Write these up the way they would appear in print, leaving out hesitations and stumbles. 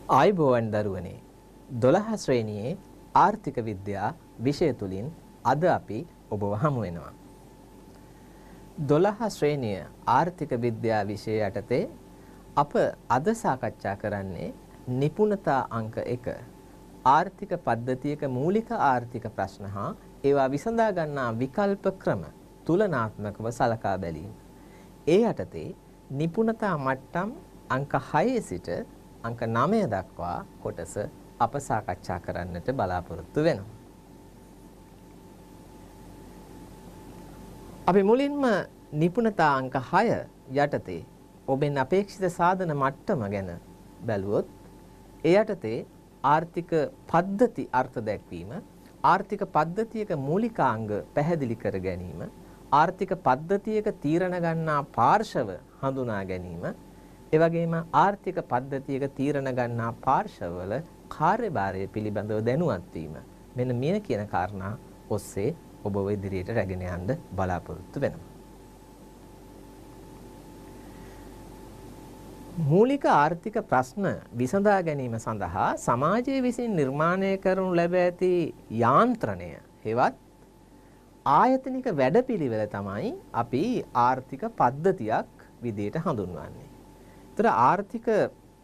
ආයුබෝවන් දරුවනේ 12 ශ්‍රේණියේ ආර්ථික විද්‍යා විෂය තුලින් අද අපි ඔබව හමු වෙනවා. 12 ශ්‍රේණිය ආර්ථික විද්‍යා විෂය යටතේ අප අද සාකච්ඡා කරන්නේ නිපුණතා අංක 1 ආර්ථික පද්ධතියක මූලික ආර්ථික ප්‍රශ්න හා ඒවා විසඳා ගන්නා විකල්ප ක්‍රම තුලනාත්මකව සලකා බැලීම. ඒ යටතේ නිපුණතා මට්ටම් අංක 6 සිට අංක 9 දක්වා කොටස අප සාකච්ඡා කරන්නට බලාපොරොත්තු වෙනවා. අපි මුලින්ම නිපුණතා අංක 6 යටතේ ඔබෙන් අපේක්ෂිත සාධන මට්ටම ගැන බැලුවොත් ඒ යටතේ ආර්ථික පද්ධති අර්ථ දැක්වීම, ආර්ථික පද්ධතියක මූලිකාංග පැහැදිලි කර ගැනීම, ආර්ථික පද්ධතියක තීරණ ගන්නා පාර්ශව හඳුනා ගැනීම, ඒ වගේම ආර්ථික පද්ධතියක තීරණ ගන්නා පාර්ශවවල කාර්යභාරය පිළිබඳව දැනුවත් වීම. මෙන්න මේ කියන කාරණා ඔස්සේ ඔබව ඉදිරියට රැගෙන යන්න බලාපොරොත්තු වෙනවා. මූලික ආර්ථික ප්‍රශ්න විසඳා ගැනීම සඳහා සමාජය විසින් නිර්මාණය කරනු ලැබ ඇති යාන්ත්‍රණය හෙවත් ආයතනික වැඩපිළිවෙල තමයි අපි ආර්ථික පද්ධතියක් විදිහට හඳුන්වන්නේ. ඒතර ආර්ථික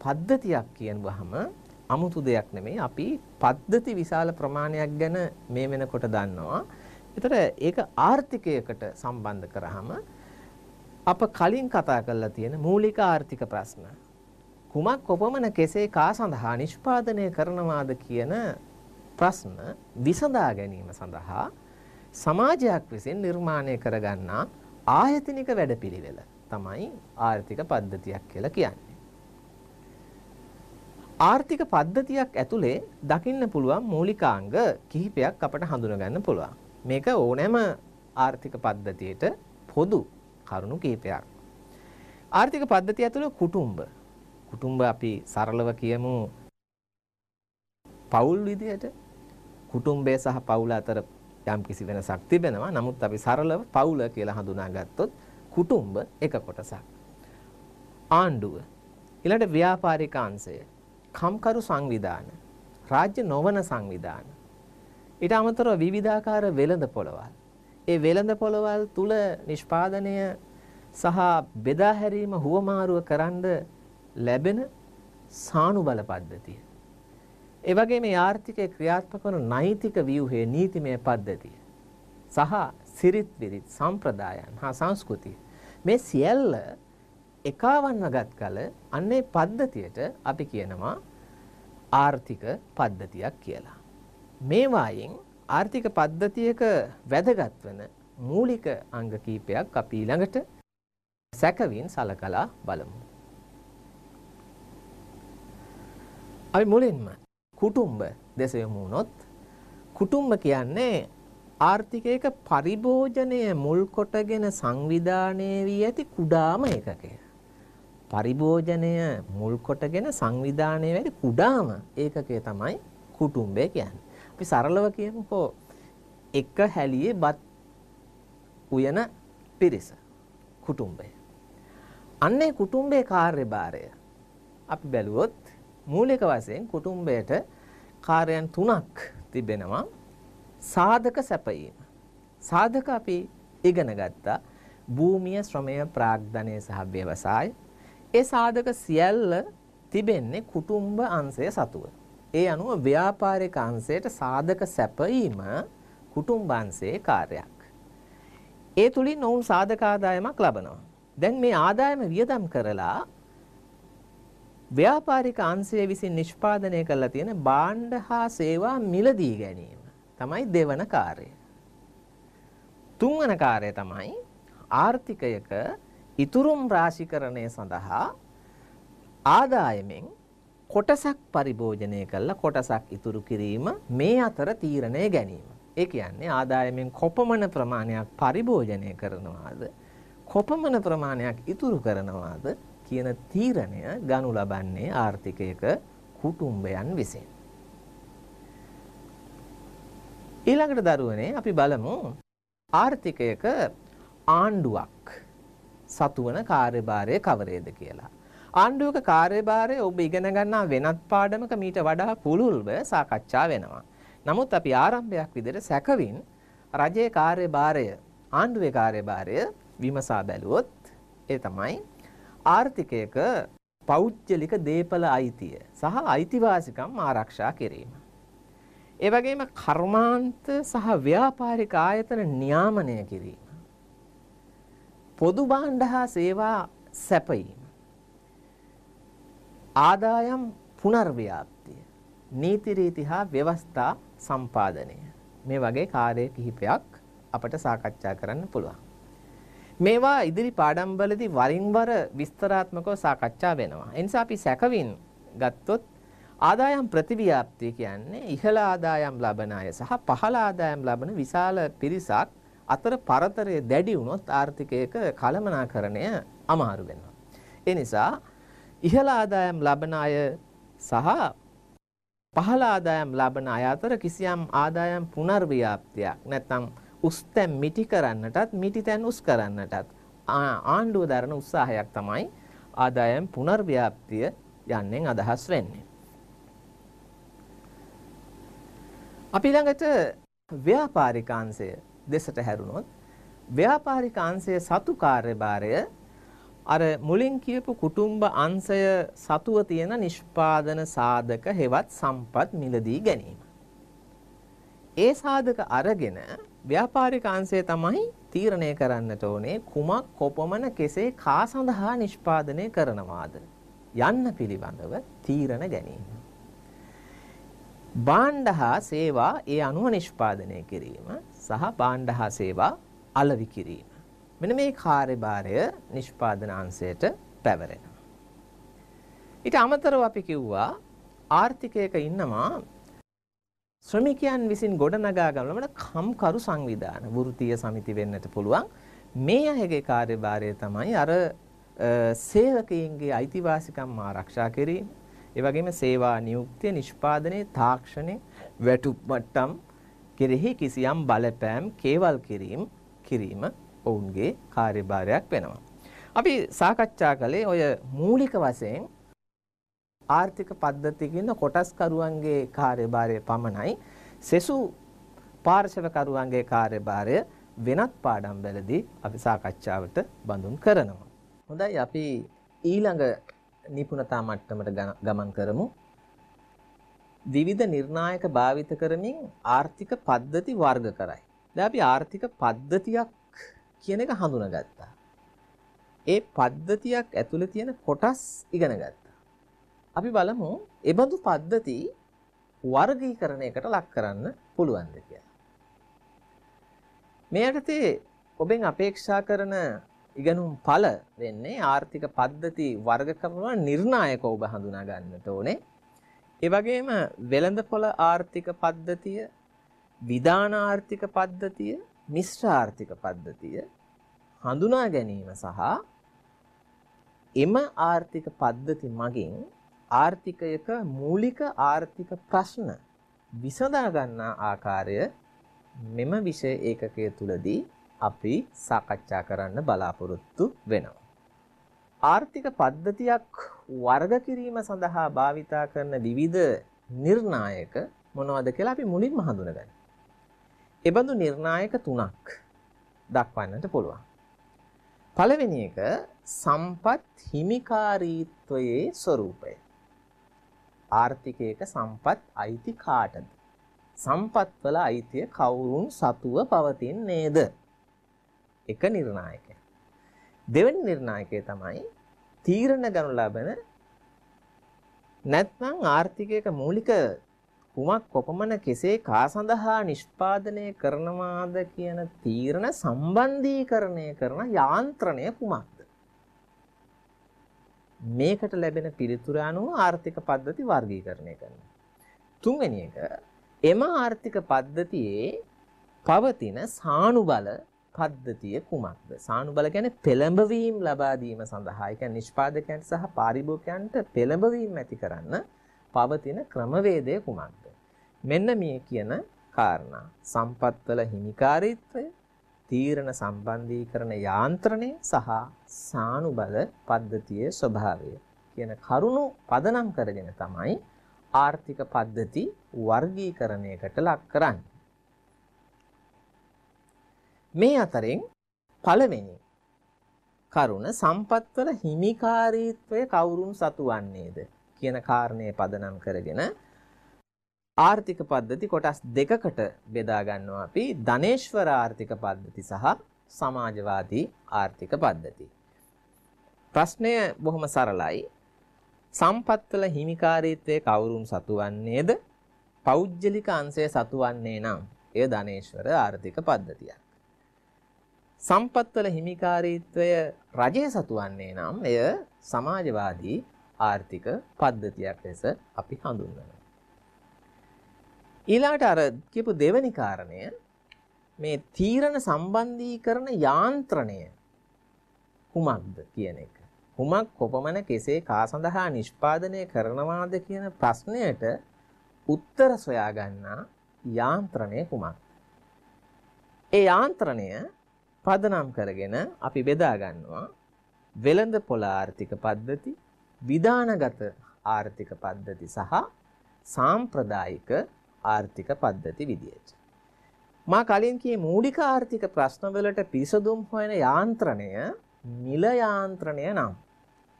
පද්ධතියක් කියනවහම 아무තු දෙයක් නෙමෙයි. අපි පද්ධති විශාල ප්‍රමාණයක් ගැන මේ වෙනකොට දන්නවා. ඒතර ඒක ආර්ථිකයකට සම්බන්ධ කරාම අප කලින් කතා කරලා තියෙන මූලික ආර්ථික ප්‍රශ්න කුමක් කොපමණ කෙසේ කා සඳහා නිෂ්පාදනය කරනවාද කියන ප්‍රශ්න විසඳා ගැනීම සඳහා සමාජයක් විසින් නිර්මාණය කරගන්නා ආයතනික වැඩපිළිවෙල තමයි ආර්ථික පද්ධතියක් කියලා කියන්නේ. ආර්ථික පද්ධතියක් ඇතුලේ දකින්න පුළුවන් මූලිකාංග කිහිපයක් අපට හඳුනා ගන්න පුළුවන්. මේක ඕනෑම ආර්ථික පද්ධතියට පොදු කරුණු කිහිපයක්. ආර්ථික පද්ධතිය ඇතුළේ කුටුම්බ අපි සරලව කියමු පවුල් විදියට. කුටුම්බය සහ පවුල අතර යම්කිසි වෙනසක් තිබෙනවා. නමුත් අපි සරලව පවුල කියලා හඳුනාගත්තොත් කුටුම්බ එක කොටසක්. ආණ්ඩුව, ඊළඟට ව්‍යාපාරික අංශය, කම්කරු සංවිධාන, රාජ්‍ය නොවන සංවිධාන. ඊට අමතරව විවිධාකාර වෙළඳ පොළවල්. ඒ වෙළඳ පොළවල් තුල නිෂ්පාදනය සහ බෙදා හැරීම හුවමාරුව කරන්න ලැබෙන සානුබල පද්ධතිය. ඒ වගේම මේ ආර්ථිකයේ ක්‍රියාත්මක වන නෛතික ව්‍යුහයේ නීතිමය පද්ධතිය සහ සිරිත් විරිත් සම්ප්‍රදායන් හා සංස්කෘතිය මේ සියල්ල එකවන්නගත් කල අන්නේ පද්ධතියට අපි කියනවා ආර්ථික පද්ධතියක් කියලා. මේ වායෙන් ආර්ථික පද්ධතියක වැදගත් වෙන මූලික අංග කීපයක් අපි ඊළඟට සැකවින් සලකලා බලමු. අපි මුලින්ම කුටුම්බ දෙස යමු වුණොත් කුටුම්බ කියන්නේ ආර්ථිකයක පරිභෝජනය මුල් කොටගෙන සංවිධානය වී ඇති කුඩාම ඒකකය. පරිභෝජනය මුල් කොටගෙන සංවිධානය වෙති කුඩාම ඒකකය තමයි කුටුම්බය කියන්නේ. අපි සරලව කියමුකෝ එක හැලියේ බත් උයන පිරිස කුටුම්බය. අන්නේ කුටුම්බේ කාර්යභාරය අපි බැලුවොත් මූලික වශයෙන් කුටුම්බයට කාර්යයන් 3ක් තිබෙනවා. සාධක සැපයීම. සාධක අපි ඉගෙන ගත්තා. භූමිය, ශ්‍රමය, ප්‍රාග්ධනය සහ ව්‍යවසාය. ඒ සාධක සියල්ල තිබෙන්නේ කුටුම්බ අංශය සතුව. ඒ අනුව ව්‍යාපාරික අංශයට සාධක සැපයීම කුටුම්බාංශයේ කාර්යයක්. ඒ තුලින් ඔවුන් සාධක ආදායමක් ලබනවා. දැන් මේ ආදායම වියදම් කරලා ව්‍යාපාරික අංශය විසින් නිෂ්පාදනය කරලා තියෙන භාණ්ඩ හා සේවා මිලදී ගැනීම තමයි දෙවන කාර්යය. තුන්වන කාර්යය තමයි ආර්ථිකයක ඉතුරුම් රාශිකරණය සඳහා ආදායමෙන් කොටසක් පරිභෝජනය කළා කොටසක් ඉතුරු කිරීම මේ අතර තීරණය ගැනීම. ඒ කියන්නේ ආදායමෙන් කොපමණ ප්‍රමාණයක් පරිභෝජනය කරනවාද කොපමණ ප්‍රමාණයක් ඉතුරු කරනවාද කියන තීරණය ගනු ලබන්නේ ආර්ථිකයක කුටුම්බයන් විසින්. ඊළඟට දරුවනේ අපි බලමු ආර්ථිකයක ආණ්ඩුවක් සතුවන කාර්යභාරය කවරේද කියලා. ආණ්ඩුවක කාර්යභාරය ඔබ ඉගෙන ගන්නා වෙනත් පාඩමක මීට වඩා පුළුල්ව සාකච්ඡා වෙනවා. නමුත් අපි ආරම්භයක් විදිහට සැකවින් රජයේ කාර්යභාරය ආණ්ඩුවේ කාර්යභාරය විමසා බැලුවොත් ඒ තමයි ආර්ථිකයක පෞද්ගලික දේපල අයිතිය සහ අයිතිවාසිකම් ආරක්ෂා කිරීම. ඒ වගේම කර්මාන්ත සහ ව්‍යාපාරික ආයතන නියාමනය කිරීම. පොදු භාණ්ඩ හා සේවා සැපයීම. ආදායම් පුනර්ව්‍යාප්තිය. නීති රීති හා ව්‍යවස්ථා සම්පාදනය. මේ වගේ කාර්ය කිහිපයක් අපට සාකච්ඡා කරන්න පුළුවන්. මේවා ඉදිරි පාඩම්වලදී වරින් වර විස්තරාත්මකව සාකච්ඡා වෙනවා. ඒ නිසා අපි සැකවින් ගත්තොත් ආදායම් ප්‍රතිව්‍යාප්තිය කියන්නේ ඉහළ ආදායම් ලබන අය සහ පහළ ආදායම් ලබන විශාල පිරිසක් අතර පරතරය දැඩි වුණොත් ආර්ථිකයක කළමනාකරණය අමාරු වෙනවා. ඒ නිසා ඉහළ ආදායම් ලබන අය සහ පහළ ආදායම් ලබන අය අතර කිසියම් ආදායම් පුනර්ව්‍යාප්තියක් නැත්නම් උස්තැන් මිටි කරන්නටත් මිටිතැන් උස් කරන්නටත් ආණ්ඩුව දරන උත්සාහයක් තමයි ආදායම් පුනර්ව්‍යාප්තිය යන්නෙන් අදහස් වෙන්නේ. අපි ළඟට ව්‍යාපාරිකාංශය දෙසට හැරුණොත් ව්‍යාපාරිකාංශයේ සතු කාර්යභාරය අර මුලින් කියපු කුටුම්බ අංශය සතුව තියෙන නිෂ්පාදන සාධක හෙවත් සම්පත් මිලදී ගැනීම. ඒ සාධක අරගෙන ව්‍යාපාරික අංශය තමයි තීරණය කරන්නට ඕනේ කුමක් කොපමණ කෙසේ කා සඳහා නිෂ්පාදනය කරනවාද යන්න පිළිබඳව තීරණ ගැනීම. භාණ්ඩ හා සේවා ඒ අනුව නිෂ්පාදනය කිරීම සහ භාණ්ඩ හා සේවා අලෙවි කිරීම. මෙන්න මේ කාර්යභාරය නිෂ්පාදන අංශයට පැවරෙනවා. ඊට අමතරව අපි කිව්වා ආර්ථිකයක ඉන්නවා ශ්‍රමිකයන් විසින් ගොඩනගා ගන්න කම්කරු සංවිධාන වෘත්තීය සමිති වෙන්නට පුළුවන්. මේ අයගේ කාර්යභාරය තමයි අර සේවකයන්ගේ අයිතිවාසිකම් ආරක්ෂා කිරීම. ඒ වගේම සේවා නියුක්තිය නිෂ්පාදනයේ තාක්ෂණයේ වැටුප් මට්ටම් කෙරෙහි කිසියම් බලපෑම් කේවල් කිරීම ඔවුන්ගේ කාර්යභාරයක් වෙනවා. අපි සාකච්ඡා කළේ ඔය මූලික වශයෙන් ආර්ථික පද්ධතියකින් කොටස්කරුවන්ගේ කාර්යභාරය පමණයි. සෙසු පාර්ශවකරුවන්ගේ කාර්යභාරය වෙනත් පාඩම් වලදී අපි සාකච්ඡාවට බඳුන් කරනවා. හොඳයි අපි ඊළඟ නිපුණතා මට්ටමට ගමන් කරමු. විවිධ නිර්ණායක භාවිත කරමින් ආර්ථික පද්ධති වර්ග කරයි. දැන් අපි ආර්ථික පද්ධතියක් කියන එක හඳුනාගත්තා. ඒ පද්ධතියක් ඇතුලේ තියෙන කොටස් ඉගෙන ගත්තා. අපි බලමු එබඳු පද්ධති වර්ගීකරණයකට ලක් කරන්න පුළුවන්ද කියලා. මේ යටතේ ඔබෙන් අපේක්ෂා කරන ඉගෙනුම් ඵල වෙන්නේ ආර්ථික පද්ධති වර්ග කරනවා නිර්ණායක ඔබ හඳුනා ගන්නට ඕනේ. ඒ වගේම වෙළඳපොළ ආර්ථික පද්ධතිය, විධාන ආර්ථික පද්ධතිය, මිශ්‍ර ආර්ථික පද්ධතිය හඳුනා ගැනීම සහ එම ආර්ථික පද්ධති මගින් ආර්ථිකයක මූලික ආර්ථික ප්‍රශ්න විසඳා ගන්නා ආකාරය මෙම විෂය ඒකකය තුලදී අපි සාකච්ඡා කරන්න බලාපොරොත්තු වෙනවා. ආර්ථික පද්ධතියක් වර්ග කිරීම සඳහා භාවිතා කරන විවිධ නිර්ණායක මොනවද කියලා අපි මුලින්ම හඳුනගන්න. එබඳු නිර්ණායක තුනක් දක්වන්නට පුළුවන්. පළවෙනි එක සම්පත් හිමිකාරීත්වයේ ස්වરૂපය. ආර්ථිකයක සම්පත් අයිති කාටද? සම්පත්වල අයිතිය කවුරුන් සතුව පවතින්නේද? එක නිර්ණායකය. දෙවෙනි නිර්ණායකය තමයි තීරණ ගනු ලබන නැත්නම් ආර්ථිකයක මූලික කුමක් කොපමණ කෙසේ කා සඳහා නිෂ්පාදනය කරනවාද කියන තීරණ සම්බන්ධීකරණය කරන යාන්ත්‍රණය කුමක්ද? මේකට ලැබෙන පිළිතුර අනුව ආර්ථික පද්ධති වර්ගීකරණය කරනවා. තුන්වෙනි එක එම ආර්ථික පද්ධතියේ පවතින සානුබල පද්ධතිය කුමක්ද? සානුබල කියන්නේ පෙළඹවීම ලබා දීම සඳහා, ඒ කියන්නේ නිෂ්පාදකයන්ට සහ පාරිභෝගිකයන්ට පෙළඹවීම ඇති කරන්න පවතින ක්‍රමවේදය කුමක්ද? මෙන්න මේ කියන කාරණා සම්පත්වල හිමිකාරීත්වය, තීරණ සම්බන්ධීකරණ යාන්ත්‍රණය සහ සානුබල පද්ධතියේ ස්වභාවය කියන කරුණු පදනම් කරගෙන තමයි ආර්ථික පද්ධති වර්ගීකරණයකට ලක් කරන්නේ. මේ අතරින් පළවෙනි කරුණ සම්පත්වල හිමිකාරීත්වය කවුරුන් සතු වන්නේද කියන කාරණය පදනම් කරගෙන ආර්ථික පද්ධති කොටස් දෙකකට බෙදා ගන්නවා අපි ධනේශ්වර ආර්ථික පද්ධති සහ සමාජවාදී ආර්ථික පද්ධති. ප්‍රශ්නය බොහොම සරලයි. සම්පත්වල හිමිකාරීත්වය කවුරුන් සතු වන්නේද? පෞද්ගලික අංශය සතු වන්නේ නම් එය ධනේශ්වර ආර්ථික පද්ධතියක්. සම්පත්වල හිමිකාරීත්වය රජය සතු වන්නේ නම් එය සමාජවාදී ආර්ථික පද්ධතියක් ලෙස අපි හඳුන්වනවා. ඊළඟට අර කියපු දෙවෙනි කාරණය මේ තීරණ සම්බන්ධීකරණ යාන්ත්‍රණය කුමක්ද කියන එක. කුමක් කොපමණ කෙසේ කා සඳහා නිෂ්පාදනය කරනවාද කියන ප්‍රශ්නයට උත්තර සොයා ගන්නා යාන්ත්‍රණය කුමක්ද? ඒ යාන්ත්‍රණය පදනම් කරගෙන අපි බෙදා ගන්නවා වෙළඳපොළ ආර්ථික පද්ධති, විධානගත ආර්ථික පද්ධති සහ සාම්ප්‍රදායික ආර්ථික පද්ධති විදියට. මා කලින් කියේ මූලික ආර්ථික ප්‍රශ්නවලට පිළිසඳුම් හොයන යාන්ත්‍රණය මිල යාන්ත්‍රණය නම්.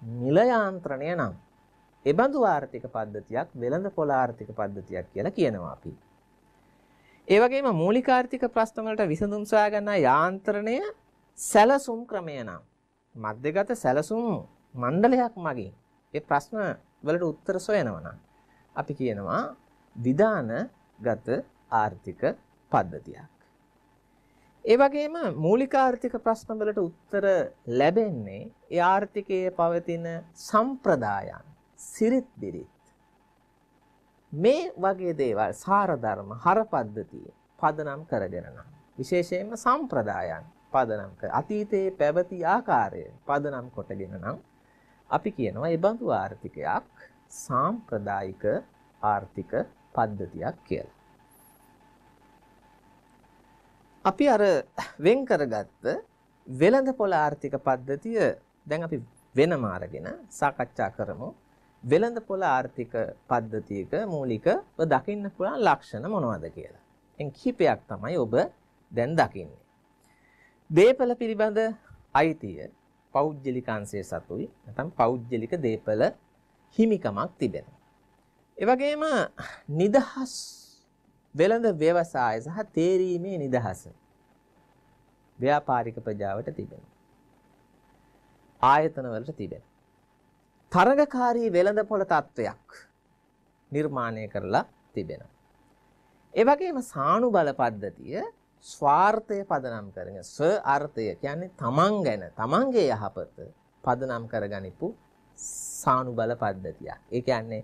මිල යාන්ත්‍රණය නම්. එබඳු ආර්ථික පද්ධතියක් වෙළඳපොළ ආර්ථික පද්ධතියක් කියලා කියනවා අපි. ඒ වගේම මූලික ආර්ථික ප්‍රශ්න වලට විසඳුම් සොයා ගන්නා යාන්ත්‍රණය සැලසුම් ක්‍රමය නම්. මධ්‍යගත සැලසුම් මණ්ඩලයක් මගින් ඒ ප්‍රශ්න වලට උත්තර සොයනවා නම් අපි කියනවා විධානගත ආර්ථික පද්ධතියක්. ඒ වගේම මූලික ආර්ථික ප්‍රශ්න වලට උත්තර ලැබෙන්නේ ඒ ආර්ථිකයේ පවතින සම්ප්‍රදායන්, සිරිත් බිරිත් මේ වගේ දේවල් සාර ධර්ම හර පද්ධතිය පදනම් කරගෙන නම් විශේෂයෙන්ම සම්ප්‍රදායන් පදනම් කර අතීතයේ පැවති ආකාරය පදනම් කොටගෙන නම් අපි කියනවා ඒ බඳු ආර්ථිකයක් සාම්ප්‍රදායික ආර්ථික පද්ධතියක් කියලා. අපි අර වෙන් කරගත්ත වෙළඳපොළ ආර්ථික පද්ධතිය දැන් අපි වෙනම අරගෙන සාකච්ඡා කරමු. වෙළඳපොළ ආර්ථික පද්ධතියක මූලිකව දකින්න පුළුවන් ලක්ෂණ මොනවද කියලා. එන් කිහිපයක් තමයි ඔබ දැන් දකින්නේ. දේපල පිළිබඳ අයිතිය පෞද්ගලික අංශය සතුයි. නැත්නම් පෞද්ගලික දේපල හිමිකමක් තිබෙනවා. ඒ වගේම නිදහස් වෙළඳ ව්‍යවසාය සහ තේරීමේ නිදහස ව්‍යාපාරික ප්‍රජාවට තිබෙනවා. ආයතන වලට තිබෙනවා. තරගකාරී වෙළඳපොළ තත්වයක් නිර්මාණය කරලා තිබෙනවා. ඒ වගේම සානුබල පද්ධතිය ස්වාර්ථය පදනම් කරගෙන ස්ව අර්ථය කියන්නේ තමන් ගැන තමන්ගේ යහපත පදනම් කරගනිපු සානුබල පද්ධතියක්. ඒ කියන්නේ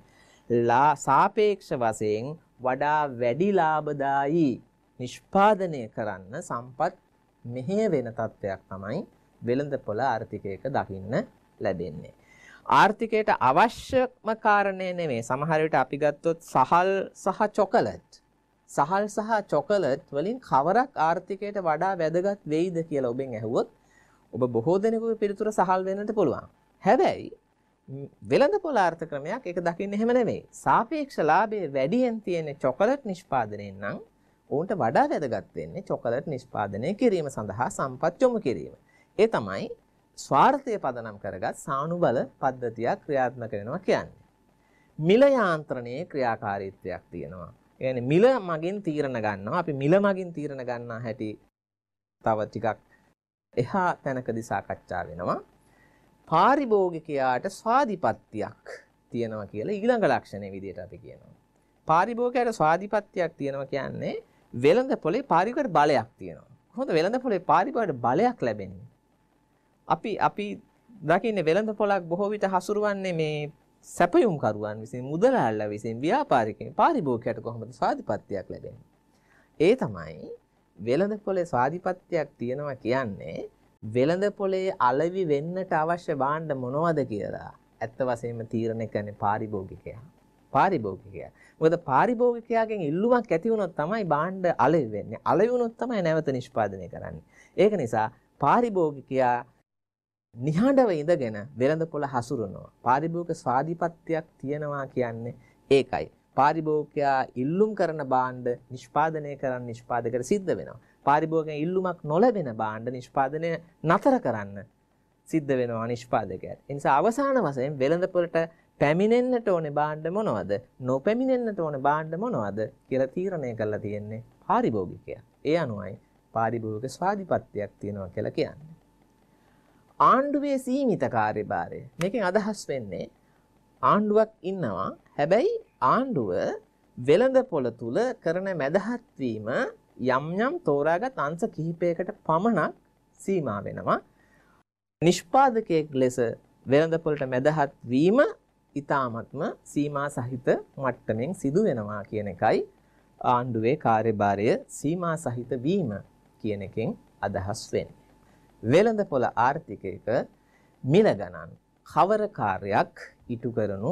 සාපේක්ෂ වශයෙන් වඩා වැඩි ලාභදායී නිෂ්පාදනය කරන්න සම්පත් මෙහෙය වෙන තත්වයක් තමයි වෙළඳපොළ ආර්ථිකයක දකින්න ලැබෙන්නේ. ආර්ථිකයට අවශ්‍යම කාරණේ නෙමෙයි. සමහර විට අපි ගත්තොත් සහල් සහ චොකලට්. සහල් සහ චොකලට් වලින් කවරක් ආර්ථිකයට වඩා වැදගත් වෙයිද කියලා ඔබෙන් ඇහුවොත් ඔබ බොහෝ දෙනෙකුගේ පිළිතුර සහල් වෙන්නට පුළුවන්. හැබැයි වෙළඳපොළ ආර්ථික ක්‍රමයක් ඒක දකින්න එහෙම නෙමෙයි. සාපේක්ෂ ලාභයේ වැඩියෙන් තියෙන චොකලට් නිෂ්පාදනයෙන් නම් උන්ට වඩා වැදගත් වෙන්නේ චොකලට් නිෂ්පාදනය කිරීම සඳහා සම්පත් යොමු කිරීම. ඒ තමයි ස්වාර්ථය පදනම් කරගත් සානුබල පද්ධතියක් ක්‍රියාත්මක වෙනවා කියන්නේ. මිල යාන්ත්‍රණයේ ක්‍රියාකාරීත්වයක් තියෙනවා. ඒ කියන්නේ මිල මගින් තීරණ ගන්නවා. අපි මිල මගින් තීරණ ගන්නා හැටි තව ටිකක් එහා තැනකදී සාකච්ඡා වෙනවා. පාරිභෝගිකයාට ස්වාධිපත්‍යයක් තියෙනවා කියලා ඊළඟ ලක්ෂණය විදිහට අපි කියනවා. පාරිභෝගිකයාට ස්වාධිපත්‍යයක් තියෙනවා කියන්නේ වෙළඳපොලේ පාරිභෝගික බලයක් තියෙනවා. කොහොමද වෙළඳපොලේ පාරිභෝගික බලයක් ලැබෙන්නේ? අපි දකින්නේ වෙළඳපොලක් බොහෝ විට හසුරුවන්නේ මේ සැපයුම් කරුවන් විසින්, මුදලාල්ලා විසින්, ව්‍යාපාරිකයන්. පාරිභෝගිකයාට කොහොමද ස්වාධිපත්‍යයක් ලැබෙන්නේ? ඒ තමයි වෙළඳපොලේ ස්වාධිපත්‍යයක් තියෙනවා කියන්නේ වෙළඳපොලේ අලෙවි වෙන්නට අවශ්‍ය භාණ්ඩ මොනවද කියලා ඇත්ත වශයෙන්ම තීරණය කරන්නේ පාරිභෝගිකයා. පාරිභෝගිකයා. මොකද පාරිභෝගිකයාගෙන් ඉල්ලුමක් ඇති වුණොත් තමයි භාණ්ඩ අලෙවි වෙන්නේ. අලෙවි වුණොත් තමයි නැවත නිෂ්පාදනය කරන්නේ. ඒක නිසා පාරිභෝගිකයා නිහඬව ඉඳගෙන වෙළඳපොළ හසුරනවා. පාරිභෝගික ස්වාධීපත්‍යයක් තියනවා කියන්නේ ඒකයි. පාරිභෝගිකයා ඉල්ලුම් කරන භාණ්ඩ නිෂ්පාදනය කරන්න නිෂ්පාදකයට සිද්ධ වෙනවා. පාරිභෝගිකයන් ඉල්ලුමක් නොලැබෙන භාණ්ඩ නිෂ්පාදනය නතර කරන්න සිද්ධ වෙනවා නිෂ්පාදකයාට. ඒ නිසා අවසාන වශයෙන් වෙළඳපොළට පැමිණෙන්නට ඕනේ භාණ්ඩ මොනවද? නොපැමිණෙන්නට ඕනේ භාණ්ඩ මොනවද කියලා තීරණය කරලා තියෙන්නේ පාරිභෝගිකයා. ඒ අනුවයි පාරිභෝගික ස්වාධීපත්‍යයක් තියෙනවා කියලා කියන්නේ. ආණ්ඩුවේ සීමිත කාර්යභාරය. මේකෙන් අදහස් වෙන්නේ ආණ්ඩුවක් ඉන්නවා. හැබැයි ආණ්ඩුව වෙළඳපොළ තුල කරන මැදහත් වීම යම් යම් තෝරාගත් අංශ කිහිපයකට පමණක් සීමා වෙනවා. නිෂ්පාදකයෙක් ලෙස වෙළඳපොළට මැදහත් වීම ඊ타මත්ම සීමා සහිත මට්ටමින් සිදු වෙනවා කියන එකයි ආණ්ඩුවේ කාර්යභාරය සීමා සහිත වීම කියන එකෙන් අදහස් වෙන්නේ. වෙළඳපොළ ආර්ථිකයක මිල ගණන් කවර කාර්යයක් ඉටු කරනු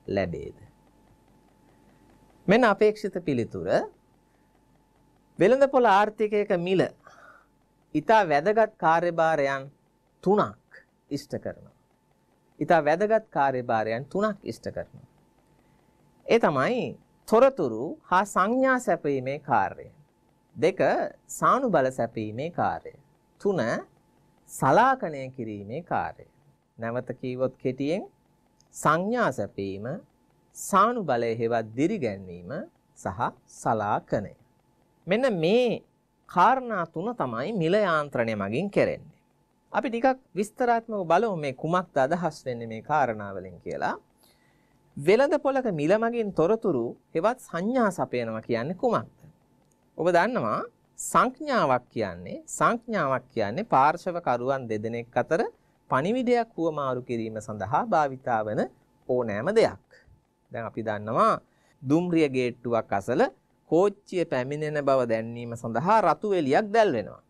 ලැබේද? මෙන්න අපේක්ෂිත පිළිතුර. වෙළඳපොළ ආර්ථිකයක මිල ඊතා වැදගත් කාර්යභාරයන් 3ක් ඉෂ්ට කරනවා. ඊතා වැදගත් කාර්යභාරයන් 3ක් ඉෂ්ට කරනවා. ඒ තමයි තොරතුරු හා සංඥා සැපීමේ කාර්යය. 2 සානුබල සැපීමේ කාර්යය. 3 සලාකණය කිරීමේ කාර්යය. නැවත කීවොත් කෙටියෙන් සංඥා සැපීම, සානුබලය හෙවත් දිරිගැන්වීම සහ සලාකණය. මෙන්න මේ කාරණා 3 තමයි මිල යාන්ත්‍රණය මගින් කෙරෙන්නේ. අපි ටිකක් විස්තරාත්මකව බලමු මේ කුමක්ද අදහස් වෙන්නේ මේ කාරණා වලින් කියලා. වෙළඳපොළක මිල මගින් තොරතුරු හෙවත් සංඥා සපයනවා කියන්නේ කුමක්ද? ඔබ දන්නවා සංඥාවක් කියන්නේ පාර්ශව කරුවන් දෙදෙනෙක් අතර පණිවිඩයක් හුවමාරු කිරීම සඳහා භාවිතා වන ඕනෑම දෙයක්. දැන් අපි දන්නවා දුම්රිය ගේට්ටුවක් අසල කෝච්චිය පැමිණෙන බව දැන්වීම සඳහා රතු එළියක් දැල්වෙනවා.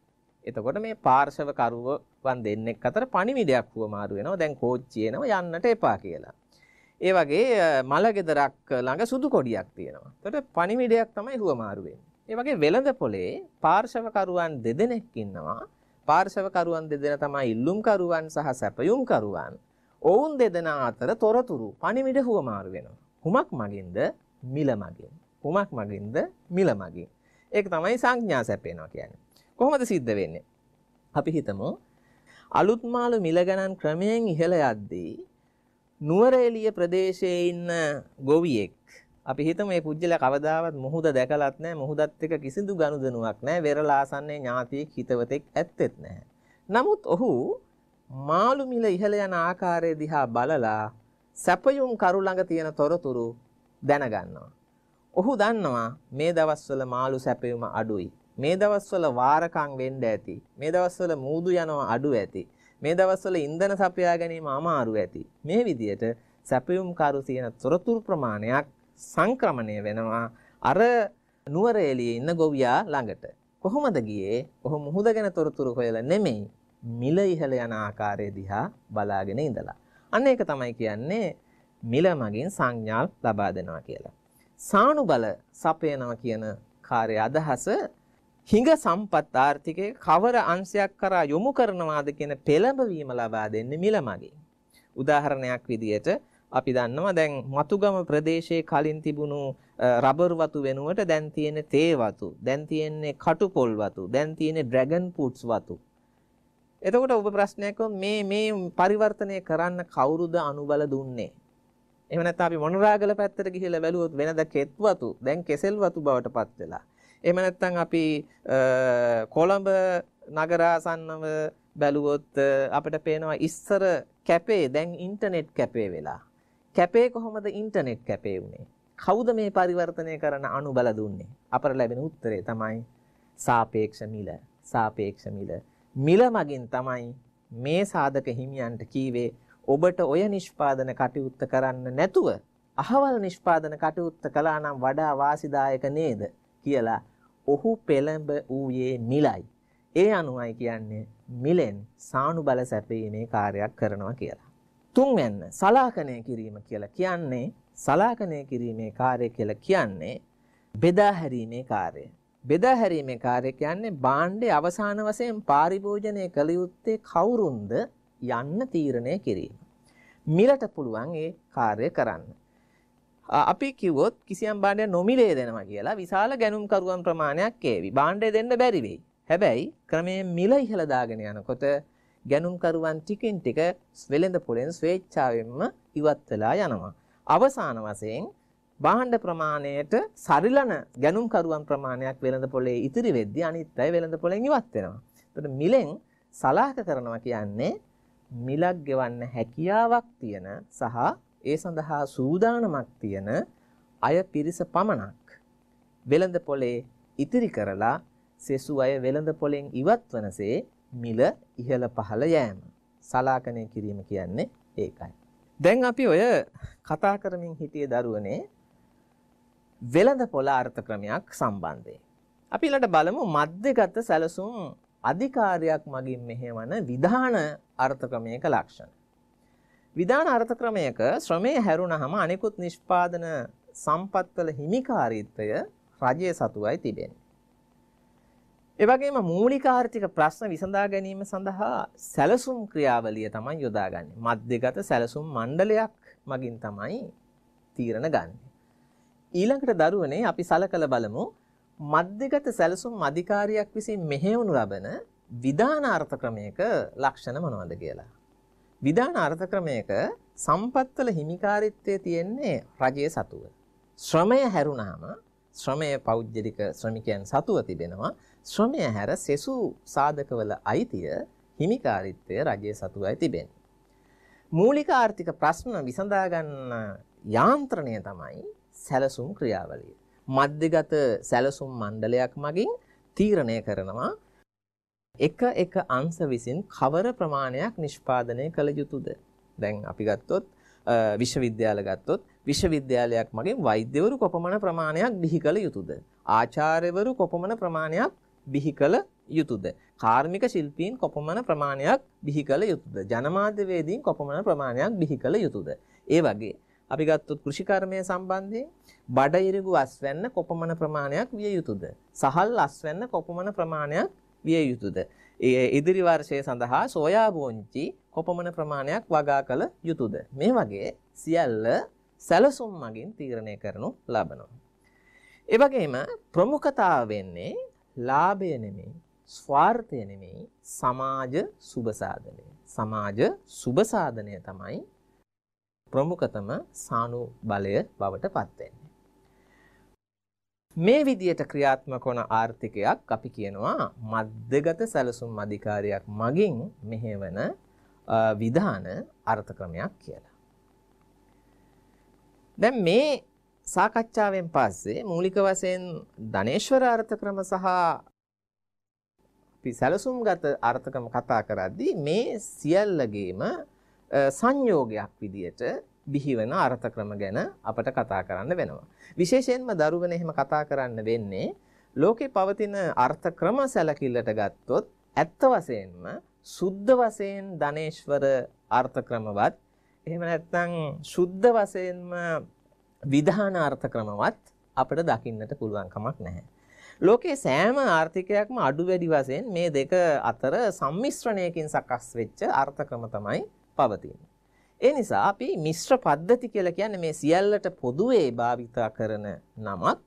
එතකොට මේ පාර්ශව කරුවන් දෙන්නෙක් අතර පණිවිඩයක් හුවමාරු වෙනවා. දැන් කෝච්චිය එනවා යන්නට එපා කියලා. ඒ වගේ මලගෙදරක් ළඟ සුදු කොඩියක් තියෙනවා. එතකොට පණිවිඩයක් තමයි හුවමාරු වෙන්නේ. ඒ වගේ වෙළඳපොලේ පාර්ශව කරුවන් දෙදෙනෙක් ඉන්නවා. පාර්ශව කරුවන් දෙදෙනා තමයි ඉල්ලුම් කරුවන් සහ සැපයුම් කරුවන්. ඔවුන් දෙදෙනා අතර තොරතුරු පණිවිඩ හුවමාරු වෙනවා. කුමක් මගින්ද? මිල මගින්. කුමක් මගින්ද? මිල මගින්. ඒක තමයි සංඥා සැපේනවා කියන්නේ. කොහොමද සිද්ධ වෙන්නේ? අපි හිතමු අලුත් මාළු මිල ගණන් ක්‍රමයෙන් ඉහළ යද්දී නුවරඑළිය ප්‍රදේශයේ ඉන්න ගොවියෙක්, අපි හිතමු මේ පුජ්‍යල කවදාවත් මුහුද දැකලත් නැහැ, මුහුදත් එක්ක කිසිදු ගනුදෙනුවක් නැහැ, වෙරළාසන්නේ ඥාතියෙක් හිතවතෙක් ඇත්තෙත් නැහැ. නමුත් ඔහු මාළු මිල ඉහළ යන ආකාරය දිහා බලලා සැපයුම් කරු ළඟ තියෙන තොරතුරු දැනගන්නවා. ඔහු දන්නවා මේ දවස්වල මාළු සැපයුම අඩුයි. මේ දවස්වල වාරකම් වෙන්න ඇති. මේ දවස්වල මූදු යනවා අඩු ඇති. මේ දවස්වල ඉන්ධන සපයා ගැනීම අමාරු ඇති. මේ විදියට සැපයුම් කරු තියෙන තොරතුරු ප්‍රමාණයක් සංක්‍රමණය වෙනවා අර නුවරඑළියේ ඉන්න ගොවියා ළඟට. කොහොමද ගියේ? ඔහු මුහුද ගැන තොරතුරු හොයලා නෙමෙයි, මිල ඉහළ යන ආකාරය දිහා බලාගෙන ඉඳලා. අන්න ඒක තමයි කියන්නේ මිල මගින් සංඥා ලබා දෙනවා කියලා. සානුබල සපයනවා කියන කාර්ය අදහස හිඟ සම්පත් ආර්ථිකයේ කවර අංශයක් කරා යොමු කරනවාද කියන පෙළඹවීම ලබා දෙන්නේ මිල මගින්. උදාහරණයක් විදියට අපි දන්නවා දැන් මතුගම ප්‍රදේශයේ කලින් තිබුණු රබර් වතු වෙනුවට දැන් තියෙන්නේ තේ වතු, දැන් තියෙන්නේ කටුපොල් වතු, දැන් තියෙන්නේ ඩ්‍රැගන් ෆෘට්ස් වතු. එතකොට ඔබ ප්‍රශ්නයක් මේ පරිවර්තනය කරන්න කවුරුද අනුබල දුන්නේ? එහෙම නැත්නම් අපි මොනරාගල පැත්තට ගිහිල්ලා බැලුවොත් වෙනද කෙත් වතු දැන් කෙසෙල් වතු බවට පත් වෙලා. එහෙම නැත්නම් අපි කොළඹ නගරාසන්නව බැලුවොත් අපිට පේනවා ඉස්සර කැපේ දැන් ඉන්ටර්නෙට් කැපේ වෙලා. කැපේ කොහොමද ඉන්ටර්නෙට් කැපේ වුනේ? කවුද මේ පරිවර්තනය කරන අනුබල දුන්නේ? අපට ලැබෙන උත්තරේ තමයි සාපේක්ෂ මිල. සාපේක්ෂ මිල. මිල මගින් තමයි මේ සාධක හිමියන්ට කීවේ ඔබට ඔය නිෂ්පාදන කටයුත්ත කරන්න නැතුව අහවල් නිෂ්පාදන කටයුත්ත කළා නම් වඩා වාසිදායක නේද කියලා ඔහු පෙළඹ ඌයේ මිලයි. ඒ අනුවයි කියන්නේ මිලෙන් සානුබල සැපීමේ කාර්යයක් කරනවා කියලා. තුන්වැන්න සලාකණය කිරීම කියලා කියන්නේ සලාකණය කිරීමේ කාර්යය කියලා කියන්නේ බෙදා හැරීමේ කාර්යය. බෙදා හැරීමේ කාර්යය කියන්නේ භාණ්ඩේ අවසාන වශයෙන් පාරිභෝජනය කළ යුත්තේ කවුරුන්ද යන්න තීරණය කිරීම. මිලට පුළුවන් ඒ කාර්ය කරන්න. අපි කිව්වොත් කිසියම් භාණ්ඩයක් නොමිලේ දෙනවා කියලා විශාල ගැනුම්කරුවන් ප්‍රමාණයක් ඒවි. භාණ්ඩය දෙන්න බැරි වෙයි. හැබැයි ක්‍රමයෙන් මිල ඉහළ දාගෙන යනකොට ගැනුම්කරුවන් ටිකින් ටික වෙළඳ පොලෙන් ස්වේච්ඡාවෙන්ම ඉවත් වෙලා යනවා. අවසාන වශයෙන් භාණ්ඩ ප්‍රමාණයට සරිලන ගැනුම්කරුවන් ප්‍රමාණයක් වෙළඳ පොලේ ඉතිරි වෙද්දී අනිත් අය වෙළඳ පොලෙන් ඉවත් වෙනවා. එතකොට මිලෙන් සලාහ කරනවා කියන්නේ මිලක් ගෙවන්න හැකියාවක් තියෙන සහ ඒ සඳහා සූදානමක් තියෙන අය පිරිස පමණක් වෙළඳ පොලේ ඉතිරි කරලා සෙසු අය වෙළඳ පොලෙන් ඉවත් වනසේ මිල ඉහළ පහළ යෑම. සලාකණය කිරීම කියන්නේ ඒකයි. දැන් අපි ඔය කතා කරමින් හිටියේ දරුවනේ වෙළඳ පොළ අර්ථ ක්‍රමයක් සම්බන්ධයෙන්. අපි ඊළඟට බලමු මධ්‍යගත සැලසුම් අධිකාරියක් මගින් මෙහෙවන විධාන අර්ථ ක්‍රමයක ලක්ෂණ. විධාන අර්ථ ක්‍රමයක ශ්‍රමය හැරුණාම අනිකුත් නිෂ්පාදන සම්පත්වල හිමිකාරීත්වය රජයේ සතුවයි තිබෙන්නේ. ඒ වගේම මූලික ආර්ථික ප්‍රශ්න විසඳා ගැනීම සඳහා සැලසුම් ක්‍රියාවලිය තමයි යොදාගන්නේ. මධ්‍යගත සැලසුම් මණ්ඩලයක් මගින් තමයි තීරණ ගන්න. ඊළඟට දරුවනේ අපි සලකලා බලමු මධ්‍යගත සැලසුම් අධිකාරියක් විසින් මෙහෙයවනු ලබන විධාන අර්ථ ක්‍රමයක ලක්ෂණ මොනවද කියලා. විධාන අර්ථ ක්‍රමයක සම්පත්වල හිමිකාරීත්වයේ තියෙන්නේ රජයේ සතුව. ශ්‍රමය හැරුණාම ශ්‍රමය පෞද්ගලික ශ්‍රමිකයන් සතුව තිබෙනවා. ශ්‍රමය හැර සෙසු සාධකවල අයිතිය හිමිකාරීත්වය රජයේ සතුවයි තිබෙන්නේ. මූලික ආර්ථික ප්‍රශ්න විසඳා ගන්න යාන්ත්‍රණය තමයි සැලසුම් ක්‍රියාවලිය. මධ්‍යගත සැලසුම් මණ්ඩලයක් මගින් තීරණය කරනවා එක අංශ විසින් කවර ප්‍රමාණයක් නිෂ්පාදනය කළ යුතුද. දැන් අපි ගත්තොත් විශ්වවිද්‍යාල ගත්තොත් විශ්වවිද්‍යාලයක් මගින් වෛද්‍යවරු කොපමණ ප්‍රමාණයක් බිහි කළ යුතුද. ආචාර්යවරු කොපමණ ප්‍රමාණයක් බිහි කළ යුතුද. කාර්මික ශිල්පීන් කොපමණ ප්‍රමාණයක් බිහි කළ යුතුද. ජනමාධ්‍යවේදීන් කොපමණ ප්‍රමාණයක් බිහි කළ යුතුද. ඒ වගේ අපි ගත්තොත් කෘෂිකර්මය සම්බන්ධයෙන් බඩ ඉරිඟු අස්වැන්න කොපමණ ප්‍රමාණයක් විය යුතුද. සහල් අස්වැන්න කොපමණ ප්‍රමාණයක් විය යුතුද. ඉදිරි වර්ෂය සඳහා සෝයා බෝංචි කොපමණ ප්‍රමාණයක් වගා කළ යුතුද. මේ වගේ සියල්ල සැලසුම් මගින් තීරණය කරනු ලබනවා. ඒ වගේම ප්‍රමුඛතාව වෙන්නේ ලාභය නෙමෙයි, ස්වාර්ථය නෙමෙයි, සමාජ සුබ සාධනය. සමාජ සුබ සාධනය තමයි ප්‍රමුඛතම සානු බලය බවට පත් වෙන්නේ. මේ විදියට ක්‍රියාත්මක වන ආර්ථිකයක් අපි කියනවා මධ්‍යගත සැලසුම් අධිකාරියක් මගින් මෙහෙවන විධාන අර්ථ ක්‍රමයක් කියලා. දැන් මේ සාකච්ඡාවෙන් පස්සේ මූලික වශයෙන් ධනේශ්වර අර්ථ ක්‍රම සහ අපි සැලසුම්ගත අර්ථ ක්‍රම කතා කරද්දී මේ සියල්ලගේම සංයෝගයක් විදියට බිහිවන අර්ථ ක්‍රම ගැන අපට කතා කරන්න වෙනවා. විශේෂයෙන්ම දරුවනේ එහෙම කතා කරන්න වෙන්නේ ලෝකේ පවතින අර්ථ ක්‍රම සැලකිල්ලට ගත්තොත් ඇත්ත වශයෙන්ම සුද්ධ වශයෙන් ධනේශ්වර අර්ථ ක්‍රමවත් එහෙම නැත්නම් සුද්ධ වශයෙන්ම විධාන අර්ථ ක්‍රමවත් අපිට දකින්නට පුළුවන් කමක් නැහැ. ලෝකේ සෑම ආර්ථිකයක්ම අඩු වැඩි වශයෙන් මේ දෙක අතර සම්මිශ්‍රණයකින් සකස් වෙච්ච අර්ථ ක්‍රම තමයි පවතින්නේ. ඒ නිසා අපි මිශ්‍ර පද්ධති කියලා කියන්නේ මේ සියල්ලට පොදුවේ භාවිතා කරන නමක්.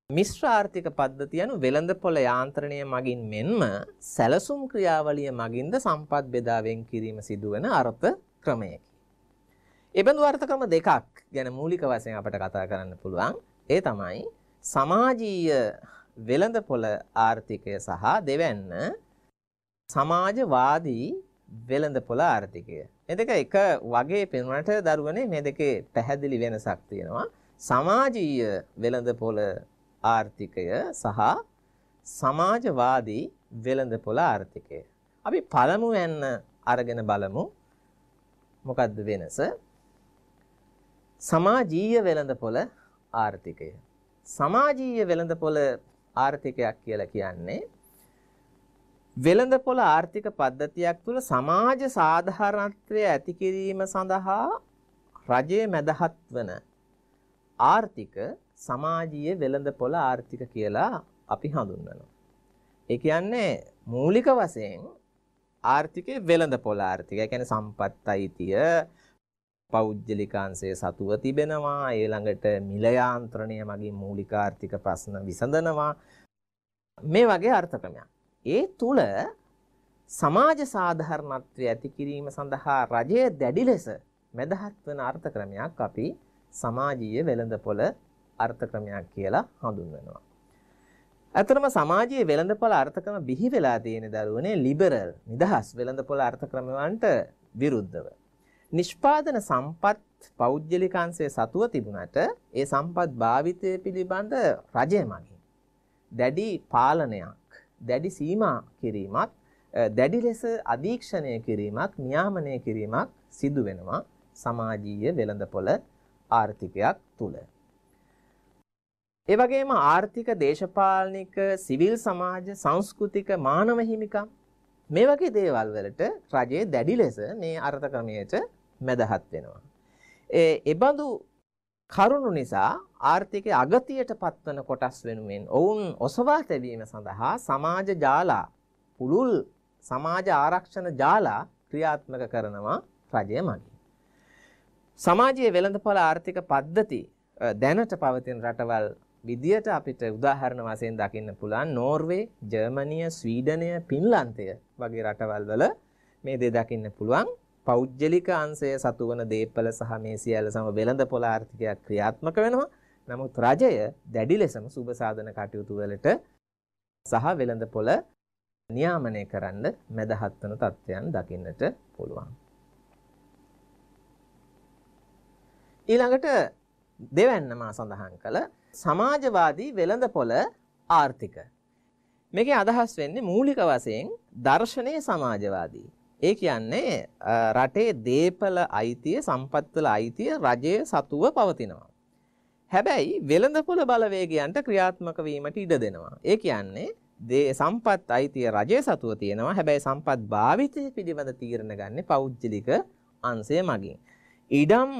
මිශ්‍ර ආර්ථික පද්ධතිය anu වෙළඳපොළ යාන්ත්‍රණය මගින් මෙන්ම සැලසුම් ක්‍රියාවලිය මගින්ද සම්පත් බෙදා වෙන් කිරීම සිදුවන අර්ථ ක්‍රමයකි. එබඳු අර්ථ ක්‍රම දෙකක් ගැන මූලික වශයෙන් අපට කතා කරන්න පුළුවන්. ඒ තමයි සමාජීය වෙළඳපොළ ආර්ථිකය සහ දෙවැන්න සමාජවාදී වෙළඳපොළ ආර්ථිකය. මේ දෙක එක වගේ පෙනුනට දරුවනේ මේ දෙකේ පැහැදිලි වෙනසක් තියෙනවා. සමාජීය වෙළඳපොළ ආර්ථිකය සහ සමාජවාදී වෙළඳපොළ ආර්ථිකය. අපි පළමුවෙන් අරගෙන බලමු මොකද්ද වෙනස? සමාජීය වෙළඳපොළ ආර්ථිකය. සමාජීය වෙළඳපොළ ආර්ථිකයක් කියලා කියන්නේ වෙළඳපොළ ආර්ථික පද්ධතියක් තුළ සමාජ සාධාරණත්වය ඇති කිරීම සඳහා රජයේ මැදහත් වන ආර්ථික සමාජීය වෙළඳපොළ ආර්ථික කියලා අපි හඳුන්වනවා. ඒ කියන්නේ මූලික වශයෙන් ආර්ථිකයේ වෙළඳපොළ ආර්ථිකය. ඒ කියන්නේ සම්පත් අයිතිය පෞද්ගලිකාංශයේ සතුව තිබෙනවා. ඊළඟට මිල යාන්ත්‍රණය මගින් මූලික ආර්ථික ප්‍රශ්න විසඳනවා. මේ වගේ අර්ථකමයක්. ඒ තුල සමාජ සාධාරණත්වය ඇති කිරීම සඳහා රජයේ දැඩි ලෙස මැදහත් වන අර්ථක්‍රමයක් අපි සමාජීය වෙළඳපොළ අර්ථක්‍රමයක් කියලා හඳුන්වනවා. අතරම සමාජීය වෙළඳපොළ අර්ථක්‍රම බිහි වෙලා තියෙන දරුවනේ ලිබරල් නිදහස් වෙළඳපොළ අර්ථක්‍රම වලට විරුද්ධව. නිෂ්පාදන සම්පත් පෞද්ගලිකාංශයේ සතුව තිබුණට ඒ සම්පත් භාවිතය පිළිබඳ රජය මගින් දැඩි පාලනයක්, දැඩි සීමා කිරීමක්, දැඩි ලෙස අධීක්ෂණය කිරීමක්, නියාමනය කිරීමක් සිදු වෙනවා සමාජීය වෙළඳපොළ ආර්ථිකයක් තුල. ඒ වගේම ආර්ථික, දේශපාලනික, සිවිල් සමාජ, සංස්කෘතික, මානව හිමිකම් මේ වගේ දේවල් වලට රජයේ දැඩි ලෙස මේ අර්ථක්‍රමයට මැදහත් වෙනවා. ඒබඳු කරුණු නිසා ආර්ථිකයේ අගතියට පත්වන කොටස් වෙනුවෙන් ඔවුන් ඔසවා තැබීම සඳහා සමාජ ජාලා, පුළුල් සමාජ ආරක්ෂණ ජාලා ක්‍රියාත්මක කරනවා රජය මගින්. සමාජීය වෙළඳපොළ ආර්ථික පද්ධති දැනට පවතින රටවල් විදියට අපිට උදාහරණ වශයෙන් දකින්න පුළුවන් නෝර්වේ, ජර්මනිය, ස්වීඩනය, පින්ලන්තය වගේ රටවල් වල මේ දේ දකින්න පුළුවන්. පෞද්ගලික අංශය සතු වන දේපල සහ මේ සියල්ල සම වෙළඳපොළ ආර්ථිකයක් ක්‍රියාත්මක වෙනවා. නමුත් රජය දැඩි ලෙසම සුබ සාධන කටයුතු වලට සහ වෙළඳපොළ නියාමනය කරන්න මැදහත් වන තත්ත්වයන් දකින්නට පුළුවන්. ඊළඟට දෙවැන්න මා සඳහන් කළ සමාජවාදී වෙළඳපොළ ආර්ථික. මේකේ අදහස් වෙන්නේ මූලික වශයෙන් දර්ශනීය සමාජවාදී. ඒ කියන්නේ රටේ දේපල අයිතිය, සම්පත්වල අයිතිය රජයේ සතුව පවතිනවා. හැබැයි වෙළඳපොළ බලවේගයන්ට ක්‍රියාත්මක වීමට ඉඩ දෙනවා. ඒ කියන්නේ සම්පත් අයිතිය රජයේ සතුව තියෙනවා. හැබැයි සම්පත් භාවිතය පිළිබඳ තීරණ ගන්න පෞද්ගලික අංශය මගින්. ඉඩම්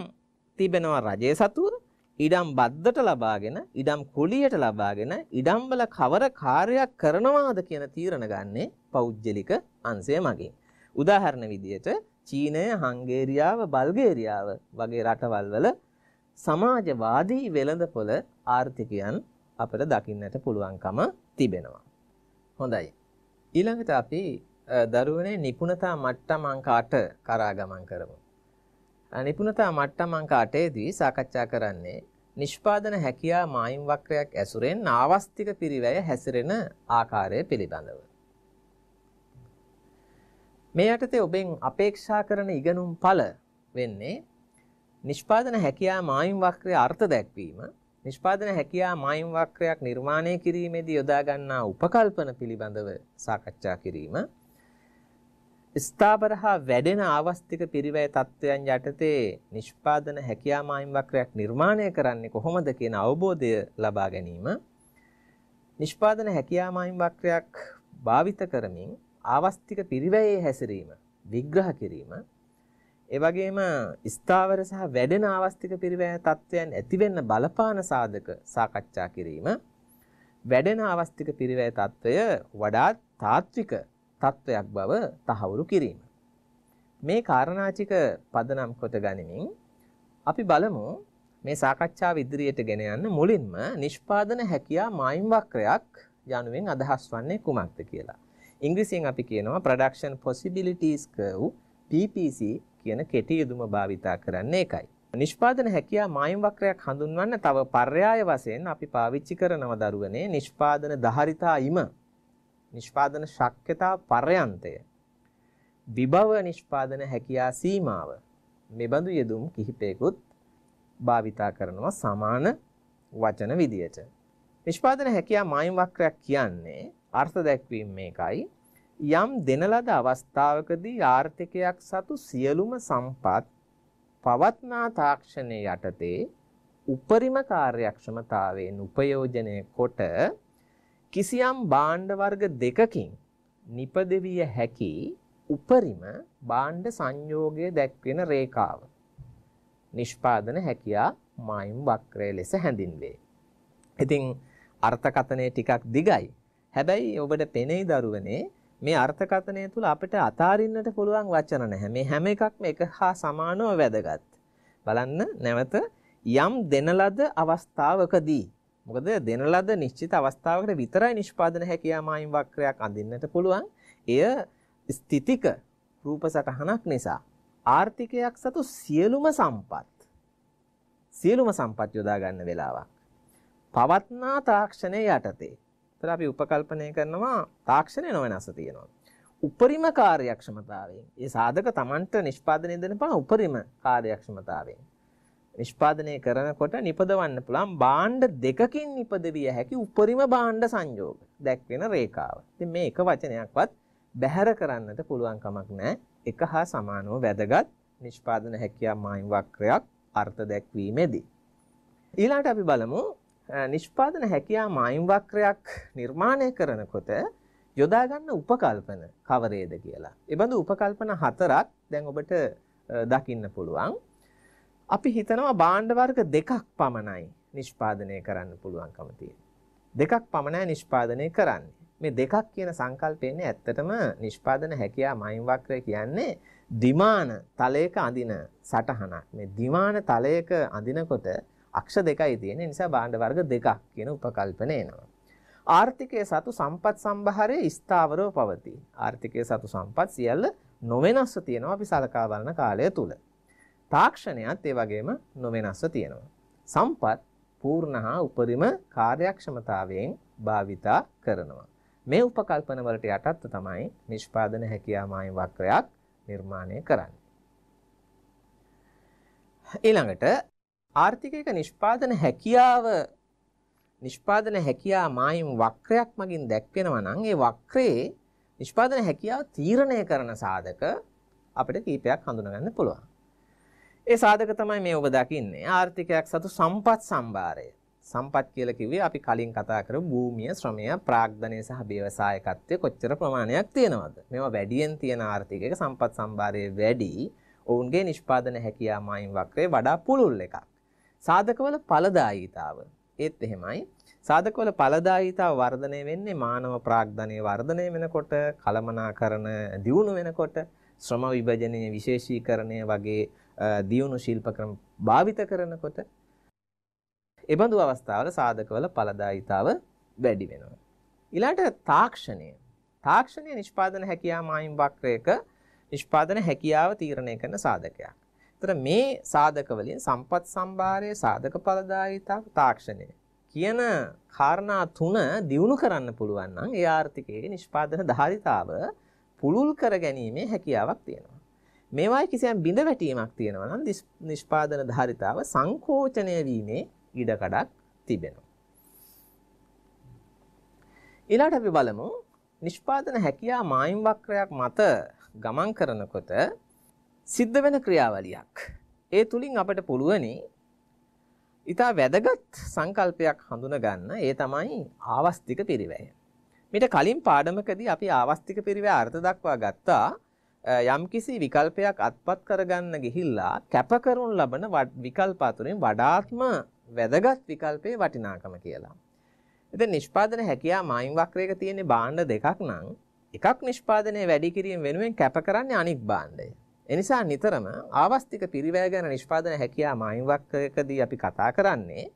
තිබෙනවා රජයේ සතුව, ඉඩම් බද්දට ලබාගෙන, ඉඩම් කුලියට ලබාගෙන, ඉඩම් වල කවර කාර්යයක් කරනවාද කියන තීරණ ගන්නේ පෞද්ගලික අංශය මගින්. උදාහරණ විදියට චීනය, හංගේරියාව, බල්ගේරියාව වගේ රටවල් වල සමාජවාදී වෙළඳපොළ ආර්ථිකයන් අපිට දකින්නට පුළුවන්කම තිබෙනවා. හොඳයි. ඊළඟට අපි දරුවනේ නිපුණතා මට්ටම් අංක 8 කරා ගමන් කරමු. නිපුණතා මට්ටම් අංක 8 දී සාකච්ඡා කරන්නේ නිෂ්පාදන හැකියා මායිම් වක්‍රයක් ඇසුරෙන් ආවස්තික පිරිවැය හැසිරෙන ආකාරය පිළිබඳව. මේ යටතේ ඔබෙන් අපේක්ෂා කරන ඉගෙනුම් ඵල වෙන්නේ නිෂ්පාදන හැකියා මායිම් වක්‍රයේ අර්ථ දැක්වීම, නිෂ්පාදන හැකියා මායිම් වක්‍රයක් නිර්මාණය කිරීමේදී යොදා ගන්නා උපකල්පන පිළිබඳව සාකච්ඡා කිරීම, ස්ථාවර හා වැඩෙන ආවස්තික පිරිවැය තත්ත්වයන් යටතේ නිෂ්පාදන හැකියා මායිම් වක්‍රයක් නිර්මාණය කරන්නේ කොහොමද කියන අවබෝධය ලබා ගැනීම, නිෂ්පාදන හැකියා මායිම් වක්‍රයක් භාවිත කරමින් ආවස්තික පිරිවැයේ හැසිරීම විග්‍රහ කිරීම, ඒ වගේම ස්ථාවර සහ වැඩෙන ආවස්තික පිරිවැය තත්ත්වයන් ඇතිවෙන්න බලපාන සාධක සාකච්ඡා කිරීම, වැඩෙන ආවස්තික පිරිවැය තත්ත්වය වඩාත් තාත්වික තත්ත්වයක් බව තහවුරු කිරීම. මේ කාරණාචික පදනම් කොට ගනිමින් අපි බලමු මේ සාකච්ඡාව ඉදිරියට ගෙන යන්න මුලින්ම නිෂ්පාදන හැකියා මායිම් වක්‍රයක් යනුවෙන් අදහස් වන්නේ කුමක්ද කියලා. ඉංග්‍රීසියෙන් අපි කියනවා production possibilities curve PPC කියන කෙටි යෙදුම භාවිතා කරන්නේ ඒකයි. නිෂ්පාදන හැකියා මායිම් වක්‍රයක් හඳුන්වන්න තව පර්යාය වශයෙන් අපි පාවිච්චි කරනව දරුවනේ නිෂ්පාදන ධාරිතා ඉම, නිෂ්පාදන ශක්්‍යතා පර්යන්තය, විභව නිෂ්පාදන හැකියා සීමාව, මෙබඳු යෙදුම් කිහිපයකුත් භාවිතා කරනවා සමාන වචන විදියට. නිෂ්පාදන හැකියා මායිම් වක්‍රයක් කියන්නේ අර්ථ දැක්වීම මේකයි. යම් දෙන ලද අවස්ථාවකදී ආර්ථිකයක් සතු සියලුම සම්පත් පවත්නා තාක්ෂණයේ යටතේ උපරිම කාර්යක්ෂමතාවයෙන් උපයෝජනය කොට කිසියම් භාණ්ඩ වර්ග දෙකකින් නිපදවිය හැකි උපරිම භාණ්ඩ සංයෝගය දැක්වෙන රේඛාව නිෂ්පාදන හැකියා මායිම් වක්‍රය ලෙස හැඳින්වේ. ඉතින් අර්ථකථනය ටිකක් දිගයි. හැබැයි ඔබට පෙනෙයි දරුවනේ මේ අර්ථකථනය තුල අපිට අතාරින්නට පුළුවන් වචන නැහැ. මේ හැම එකක්ම එක හා සමානව වැදගත්. බලන්න නැවත යම් දෙන ලද අවස්ථාවකදී මොකද දෙන ලද නිශ්චිත අවස්ථාවකට විතරයි නිෂ්පාදන හැකියා මායිම් වක්‍රයක් අඳින්නට පුළුවන්. එය ස්ථිතික රූප සටහනක් නිසා ආර්ථිකයක් සතු සියලුම සම්පත් යොදා ගන්න වෙලාවක්. පවත්නා තාක්ෂණය යටතේ. ඒතර අපි උපකල්පනය කරනවා තාක්ෂණය නොවෙනස තියෙනවා. උපරිම කාර්යක්ෂමතාවයෙන්. ඒ සාධක Tamanට නිෂ්පාදනය දෙන්න පුළුවන් උපරිම කාර්යක්ෂමතාවයෙන්. නිෂ්පාදනය කරනකොට නිපදවන්න පුළුවන් භාණ්ඩ දෙකකින් නිපදවිය හැකි උපරිම භාණ්ඩ සංයෝග දැක්වෙන රේඛාව. ඉතින් මේ එක වචනයක්වත් බැහැර කරන්නට පුළුවන් කමක් නැහැ. එක හා සමානව වැදගත් නිෂ්පාදන හැකියා මායිම් වක්‍රයක් අර්ථ දැක්වීමේදී. ඊළඟට අපි බලමු නිෂ්පාදන හැකියා මායිම් වක්‍රයක් නිර්මාණය කරනකොට යොදා ගන්න උපකල්පන කවරේද කියලා. ඒ බඳු උපකල්පන 4ක් දැන් ඔබට දකින්න පුළුවන්. අපි හිතනවා භාණ්ඩ වර්ග දෙකක් පමණයි නිෂ්පාදනය කරන්න පුළුවන්කම තියෙන. දෙකක් පමණයි නිෂ්පාදනය කරන්නේ. මේ දෙකක් කියන සංකල්පයන්නේ ඇත්තටම නිෂ්පාදන හැකියා මායිම් වක්‍රය කියන්නේ ද්විමාන තලයක අඳින සටහනක්. මේ ද්විමාන තලයක අඳිනකොට අක්ෂ දෙකයි තියෙන නිසා භාණ්ඩ වර්ග දෙකක් කියන උපකල්පනය එනවා. ආර්ථිකයේ සතු සම්පත් සම්භාරය ස්ථාවරව පවතී. ආර්ථිකයේ සතු සම්පත් සියල්ල නොවෙනස්ව තියෙනවා අපි සලකා බලන කාලය තුල. තාක්ෂණයත් ඒ වගේම නොවෙනස්ව තියෙනවා. සම්පත් පූර්ණ හා උපරිම කාර්යක්ෂමතාවයෙන් භාවිතා කරනවා. මේ උපකල්පන වලට යටත්ව තමයි නිෂ්පාදන හැකියා මායිම් වක්‍රයක් නිර්මාණය කරන්නේ. ඊළඟට ආර්ථිකයක නිෂ්පාදන හැකියා මායිම් වක්‍රයක් මගින් දැක්වෙනවා නම් ඒ වක්‍රයේ නිෂ්පාදන හැකියාව තීරණය කරන සාධක අපිට කීපයක් හඳුනා ගන්න පුළුවන්. ඒ සාධක තමයි මේ ඔබ දකින්නේ ආර්ථිකයක් සතු සම්පත් සම්භාරය. සම්පත් කියලා කිව්වේ අපි කලින් කතා කරපු භූමිය, ශ්‍රමය, ප්‍රාග්ධනය සහ ව්‍යවසායකත්වයේ කොච්චර ප්‍රමාණයක් තියෙනවද? මේවා වැඩියෙන් තියෙන ආර්ථිකයක සම්පත් සම්භාරය වැඩි. ඔවුන්ගේ නිෂ්පාදන හැකියා මායිම් වක්‍රය වඩා පුළුල් එකක්. සාධකවල ඵලදායීතාව ඒත් එහෙමයි. සාධකවල ඵලදායීතාව වර්ධනය වෙන්නේ මානව ප්‍රාග්ධනයේ වර්ධනය වෙනකොට, කළමනාකරණ දියුණු වෙනකොට, ශ්‍රම විභජනයේ විශේෂීකරණය වගේ දියුණු ශිල්ප ක්‍රම භාවිත කරනකොට ඒ බඳු අවස්ථාවල සාධකවල ඵලදායීතාව වැඩි වෙනවා. ඊළඟට තාක්ෂණය නිෂ්පාදන හැකියා මායිම් වක්‍රයක නිෂ්පාදන හැකියාව තීරණය කරන සාධකයක්. ඒතර මේ සාධක වලින් සම්පත් සම්භාරය, සාධක ඵලදායීතාව, තාක්ෂණය කියන කාරණා තුන දියුණු කරන්න පුළුවන් නම් ඒ ආර්ථිකයේ නිෂ්පාදන ධාරිතාව පුළුල් කර ගැනීමේ හැකියාවක් තියෙනවා. මේවායි කිසියම් බිඳ වැටීමක් තියෙනවා නම් නිෂ්පාදන ධාරිතාව සංකෝචනය වීමේ ඉඩකඩක් තිබෙනවා. ඊළඟට අපි බලමු නිෂ්පාදන හැකියා මායිම් වක්‍රයක් මත ගමන් කරනකොට සිද්ධ වෙන ක්‍රියාවලියක්. ඒ තුලින් අපට පුළුවනි ඊට වැදගත් සංකල්පයක් හඳුනා ගන්න. ඒ තමයි ආවස්තික පිරිවැය. මීට කලින් පාඩමකදී අපි ආවස්තික පිරිවැය අර්ථ දක්වා ගත්තා. යම්කිසි විකල්පයක් අත්පත් කරගන්න ගිහිල්ලා කැප කරනු ලබන විකල්ප අතරින් වඩාත්ම වැදගත් විකල්පේ වටිනාකම කියලා. ඉතින් නිෂ්පාදන හැකියා මායිම් වක්‍රයක තියෙන භාණ්ඩ දෙකක් නම් එකක් නිෂ්පාදනයේ වැඩි කිරීම වෙනුවෙන් කැප කරන්නේ අනික් භාණ්ඩය. ඒ නිසා නිතරම ආවස්තික පිරිවැය ගැන නිෂ්පාදන හැකියා මායිම් වක්‍රයකදී අපි කතා කරන්නේ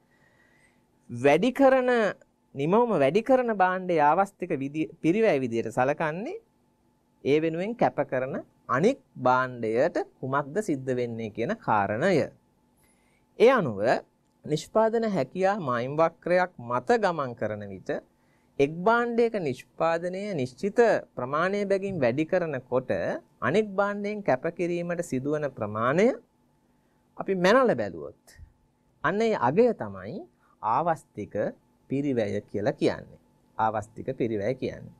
නිමවම වැඩි කරන භාණ්ඩයේ ආවස්තික පිරිවැය විදියට සලකන්නේ ඒ වෙනුවෙන් කැප කරන අනික් භාණ්ඩයට කුමක්ද සිද්ධ වෙන්නේ කියන කාරණය. ඒ අනුව නිෂ්පාදන හැකියා මායිම් වක්‍රයක් මත ගමන් කරන විට එක් භාණ්ඩයක නිෂ්පාදනය නිශ්චිත ප්‍රමාණය බැගින් වැඩි කරනකොට අනෙක් භාණ්ඩයෙන් කැප කිරීමට සිදුවන ප්‍රමාණය අපි මැනලා බැලුවොත් අන්න ඒ අගය තමයි ආවස්තික පිරිවැය කියලා කියන්නේ. ආවස්තික පිරිවැය කියන්නේ.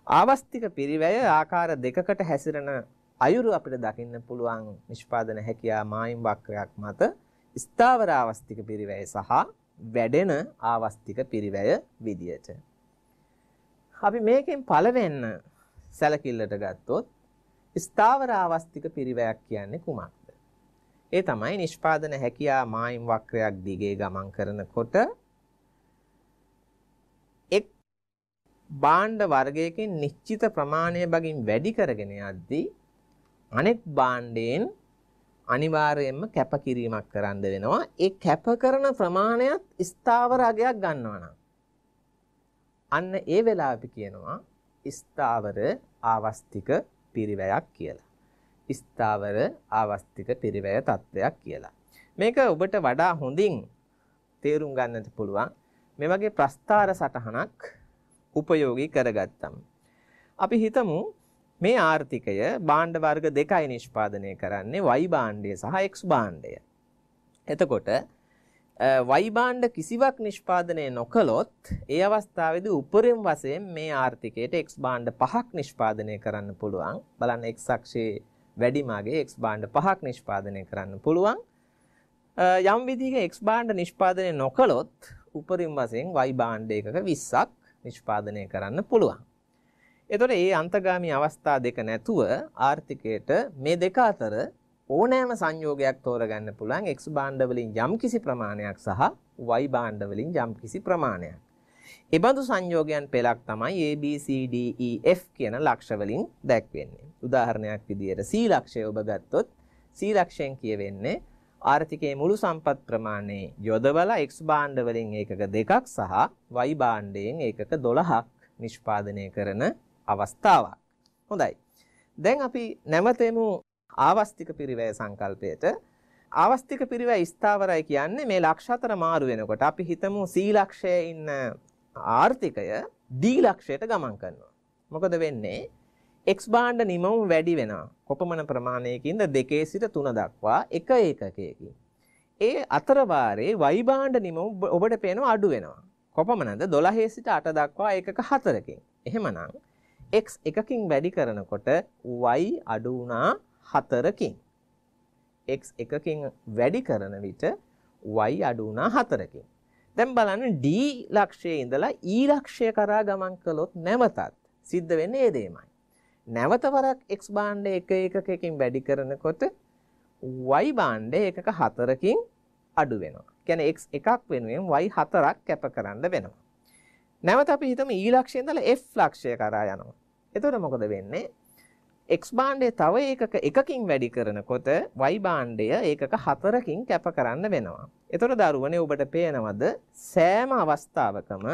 ආවස්තික පිරිවැය ආකාර දෙකකට හැසිරෙන අයුරු අපිට දකින්න පුළුවන් නිෂ්පාදන හැකියා මායිම් වක්‍රයක් මත ස්ථාවර ආවස්තික පිරිවැය සහ වැඩෙන ආවස්තික පිරිවැය විදියට. අපි මේකෙන් පළවෙන්න සැලකිල්ලට ගත්තොත් ස්ථාවර ආවස්තික පිරිවැයක් කියන්නේ කුමක්ද? ඒ තමයි නිෂ්පාදන හැකියා මායිම් වක්‍රයක් දිගේ ගමන් කරනකොට එක් භාණ්ඩ වර්ගයකින් නිශ්චිත ප්‍රමාණය බගින් වැඩි කරගෙන යද්දී අනෙක් භාණ්ඩයෙන් අනිවාර්යයෙන්ම කැපකිරීමක් කරන්න වෙනවා. ඒ කැප කරන ප්‍රමාණයත් ස්ථාවර අගයක් ගන්නවා නම් අන්න ඒ වෙලාව අපි කියනවා ස්ථාවර ආවස්තික පිරිවැයක් කියලා. ස්ථාවර ආවස්තික පිරිවැය තත්ත්වයක් කියලා. මේක ඔබට වඩා හොඳින් තේරුම් ගන්නට පුළුවන් මේ වගේ ප්‍රස්ථාර සටහනක් උපයෝගී කරගත්තම. අපි හිතමු මේ ආර්ථිකය භාණ්ඩ වර්ග දෙකයි නිෂ්පාදනය කරන්නේ y භාණ්ඩය සහ x භාණ්ඩය. එතකොට y භාණ්ඩ කිසිවක් නිෂ්පාදනය නොකළොත් ඒ අවස්ථාවේදී උපරිම වශයෙන් මේ ආර්ථිකයට x භාණ්ඩ 5ක් නිෂ්පාදනය කරන්න පුළුවන්. බලන්න x අක්ෂයේ වැඩිමගේ x භාණ්ඩ 5ක් නිෂ්පාදනය කරන්න පුළුවන්. යම් විදිහක x භාණ්ඩ නිෂ්පාදනය නොකළොත් උපරිම වශයෙන් y භාණ්ඩ එකක 20ක් නිෂ්පාදනය කරන්න පුළුවන්. එතකොට මේ අන්තගාමී අවස්ථා දෙක නැතුව ආර්ථිකයට මේ දෙක අතර ඕනෑම සංයෝගයක් තෝරගන්න පුළුවන් x භාණ්ඩ වලින් යම්කිසි ප්‍රමාණයක් සහ y භාණ්ඩ වලින් යම්කිසි ප්‍රමාණයක්. ඒ බඳු සංයෝගයන් පෙළක් තමයි A B C D E F කියන ලක්ෂ වලින් දැක්වෙන්නේ. උදාහරණයක් විදියට C ලක්ෂය ඔබ ගත්තොත් C ලක්ෂයෙන් කියවෙන්නේ ආර්ථිකයේ මුළු සම්පත් ප්‍රමාණයේ යොදවලා x භාණ්ඩ වලින් ඒකක 2ක් සහ y භාණ්ඩයෙන් ඒකක 12ක් නිෂ්පාදනය කරන අවස්ථාවක්. හොඳයි. දැන් අපි නැවතෙමු ආවස්තික පිරිවැය සංකල්පයට. ආවස්තික පිරිවැය ස්ථාවරයි කියන්නේ මේ ලක්ෂ අතර මාරු වෙනකොට අපි හිතමු C ලක්ෂයේ ඉන්න ආර්ථිකය D ලක්ෂයට ගමන් කරනවා. මොකද වෙන්නේ? x භාණ්ඩ නිමවුම් වැඩි වෙනවා. කොපමණ ප්‍රමාණයකින්ද 2 සිට 3 දක්වා එක ඒකකයකින්. ඒ අතර වාරේ y භාණ්ඩ නිමවුම් ඔබට පේනවා අඩු වෙනවා. කොපමණද? 12 සිට 8 දක්වා ඒකක 4කින්. එහෙමනම් x එකකින් වැඩි කරනකොට y අඩු වුණා 4කින්. x එකකින් වැඩි කරන විට y අඩු වුණා 4කින්. දැන් බලන්න D ලක්ෂයේ ඉඳලා E ලක්ෂය කරා ගමන් කළොත් නැවතත් සිද්ධ වෙන්නේ ඒ දෙයමයි. නැවත වරක් x භාණ්ඩය එක ඒකකයකින් වැඩි කරනකොට y භාණ්ඩය එකක 4කින් අඩු වෙනවා. කියන්නේ x එකක් වෙනුවෙන් y 4ක් කැප කරන්න වෙනවා. නැවත අපි හිතමු E ලක්ෂයේ ඉඳලා F ලක්ෂය කරා යනවා. එතකොට මොකද වෙන්නේ? x භාණ්ඩය තව එකකින් වැඩි කරනකොට y භාණ්ඩය ඒකක 4කින් කැප කරන්න වෙනවා. එතකොට දරුවනේ ඔබට පේනවද සෑම අවස්ථාවකම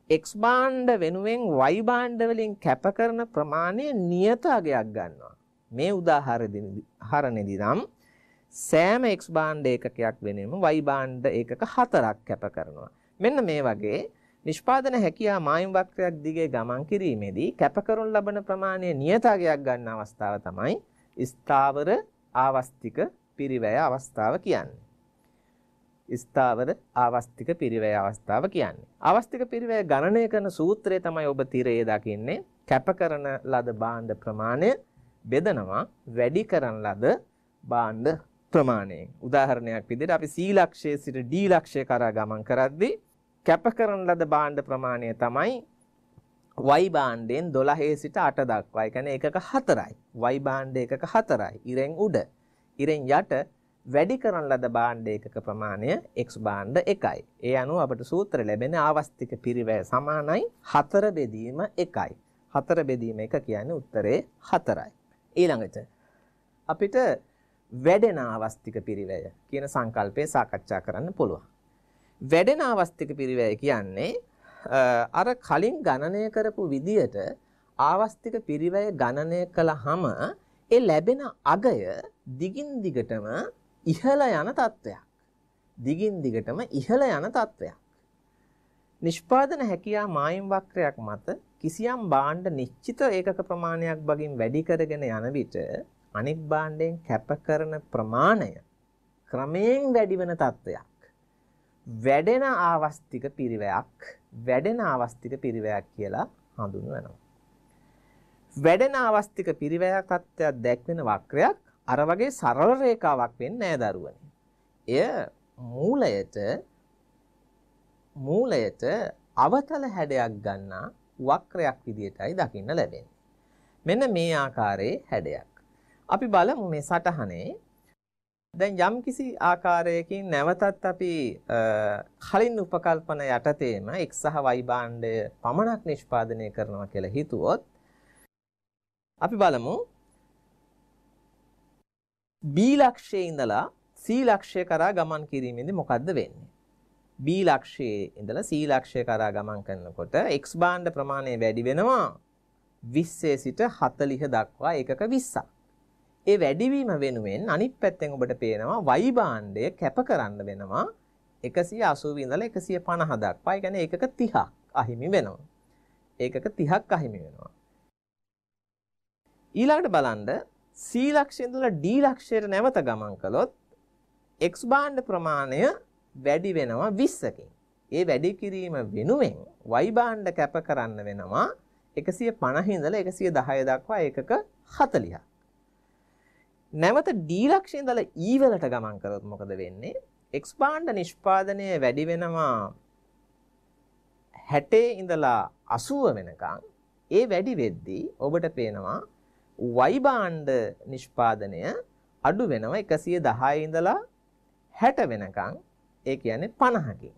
x භාණ්ඩ වෙනුවෙන් y භාණ්ඩ වලින් කැප කරන ප්‍රමාණය නියත අගයක් ගන්නවා. මේ උදාහරණෙදී නම් සෑම x භාණ්ඩ ඒකකයක් වෙනුවෙන් y භාණ්ඩ ඒකක 4ක් කැප කරනවා. මෙන්න මේ වගේ නිෂ්පාදන හැකියාව මායිම් වක්‍රයක් දිගේ ගමන් කිරීමේදී කැප කරනු ලබන ප්‍රමාණය නියත අගයක් ගන්න අවස්ථාව තමයි ස්ථාවර ආවස්තික පිරිවැය අවස්ථාව කියන්නේ. ස්ථාවර ආවස්තික පිරිවැය අවස්ථාව කියන්නේ. ආවස්තික පිරිවැය ගණනය කරන සූත්‍රය තමයි ඔබ තිරයේ දකින්නේ. කැප කරන ලද භාණ්ඩ ප්‍රමාණය බෙදනවා වැඩි කරන ලද භාණ්ඩ ප්‍රමාණයෙන්. උදාහරණයක් විදිහට අපි C ලක්ෂයේ සිට D ලක්ෂය කරා ගමන් කරද්දී කැප කරන ලද භාණ්ඩ ප්‍රමාණය තමයි y භාණ්ඩයෙන් 12 සිට 8 දක්වා. ඒ කියන්නේ එකක 4යි. y භාණ්ඩ එකක 4යි. ඉරෙන් උඩ. ඉරෙන් යට වැඩි කරන ලද භාණ්ඩ එකක ප්‍රමාණය x භාණ්ඩ 1යි. ඒ අනුව අපට සූත්‍ර ලැබෙන්නේ ආවස්තික පිරිවැය සමානයි 4 බෙදීම 1යි. 4 බෙදීම 1 කියන්නේ උත්තරේ 4යි. ඊළඟට අපිට වැඩෙන ආවස්තික පිරිවැය කියන සංකල්පය සාකච්ඡා කරන්න පුළුවන්. වැඩෙන ආවස්තික පිරිවැය කියන්නේ අර කලින් ගණනය කරපු විදියට ආවස්තික පිරිවැය ගණනය කළාම ඒ ලැබෙන අගය දිගින් දිගටම ඉහළ යන තත්ත්වයක්. දිගින් දිගටම ඉහළ යන තත්ත්වයක්. නිෂ්පාදන හැකියා මායිම් වක්‍රයක් මත කිසියම් භාණ්ඩ නිශ්චිත ඒකක ප්‍රමාණයක් බගින් වැඩි කරගෙන යන විට අනෙක් භාණ්ඩයෙන් කැප කරන ප්‍රමාණය ක්‍රමයෙන් වැඩි වෙන තත්ත්වයක්. වැඩෙන ආවස්තික පිරිවැයක් කියලා හඳුන්වනවා. වැඩෙන ආවස්තික පිරිවැයක් තත්ත්වයක් දැක්වෙන වක්‍රයක් අර වගේ සරල රේඛාවක් වෙන්නේ නැහැ දරුවනේ. එය මූලයට අවතල හැඩයක් ගන්නා වක්‍රයක් විදියටයි දකින්න ලැබෙන්නේ. මෙන්න මේ ආකාරයේ හැඩයක්. අපි බලමු මේ සටහනේ දැන් යම් කිසි ආකාරයකින් නැවතත් අපි කලින් උපකල්පන යටතේම x සහ y භාණ්ඩය පමණක් නිෂ්පාදනය කරනවා කියලා හිතුවොත් අපි බලමු b ලක්ෂයේ ඉඳලා c ලක්ෂය කරා ගමන් කිරීමේදී මොකද්ද වෙන්නේ? b ලක්ෂයේ ඉඳලා c ලක්ෂය කරා ගමන් කරනකොට x භාණ්ඩ ප්‍රමාණය වැඩි වෙනවා 20 සිට 40 දක්වා එකක 20ක්. ඒ වැඩිවීම වෙනුවෙන් අනිත් පැත්තෙන් ඔබට පේනවා y භාණ්ඩය කැප කරන්න වෙනවා 180 ඉඳලා 150 දක්වා. ඒ කියන්නේ ඒකක 30ක් අහිමි වෙනවා. ඒකක 30ක් අහිමි වෙනවා. ඊළඟට බලන්න c ලක්ෂය ඉඳලා d ලක්ෂයට නැවත ගමන් කළොත් x භාණ්ඩ ප්‍රමාණය වැඩි වෙනවා 20කින්. ඒ වැඩි කිරීම වෙනුවෙන් y භාණ්ඩ කැප කරන්න වෙනවා 150 ඉඳලා 110 දක්වා ඒකක 40ක්. නැවත d ලක්ෂයේ ඉඳලා e වලට ගමන් කරොත් මොකද වෙන්නේ? x භාණ්ඩ නිෂ්පාදනය වැඩි වෙනවා 60 ඉඳලා 80 වෙනකන්. ඒ වැඩි වෙද්දී ඔබට පේනවා y භාණ්ඩ නිෂ්පාදනය අඩු වෙනවා 110 ඉඳලා 60 වෙනකන්. ඒ කියන්නේ 50කින්.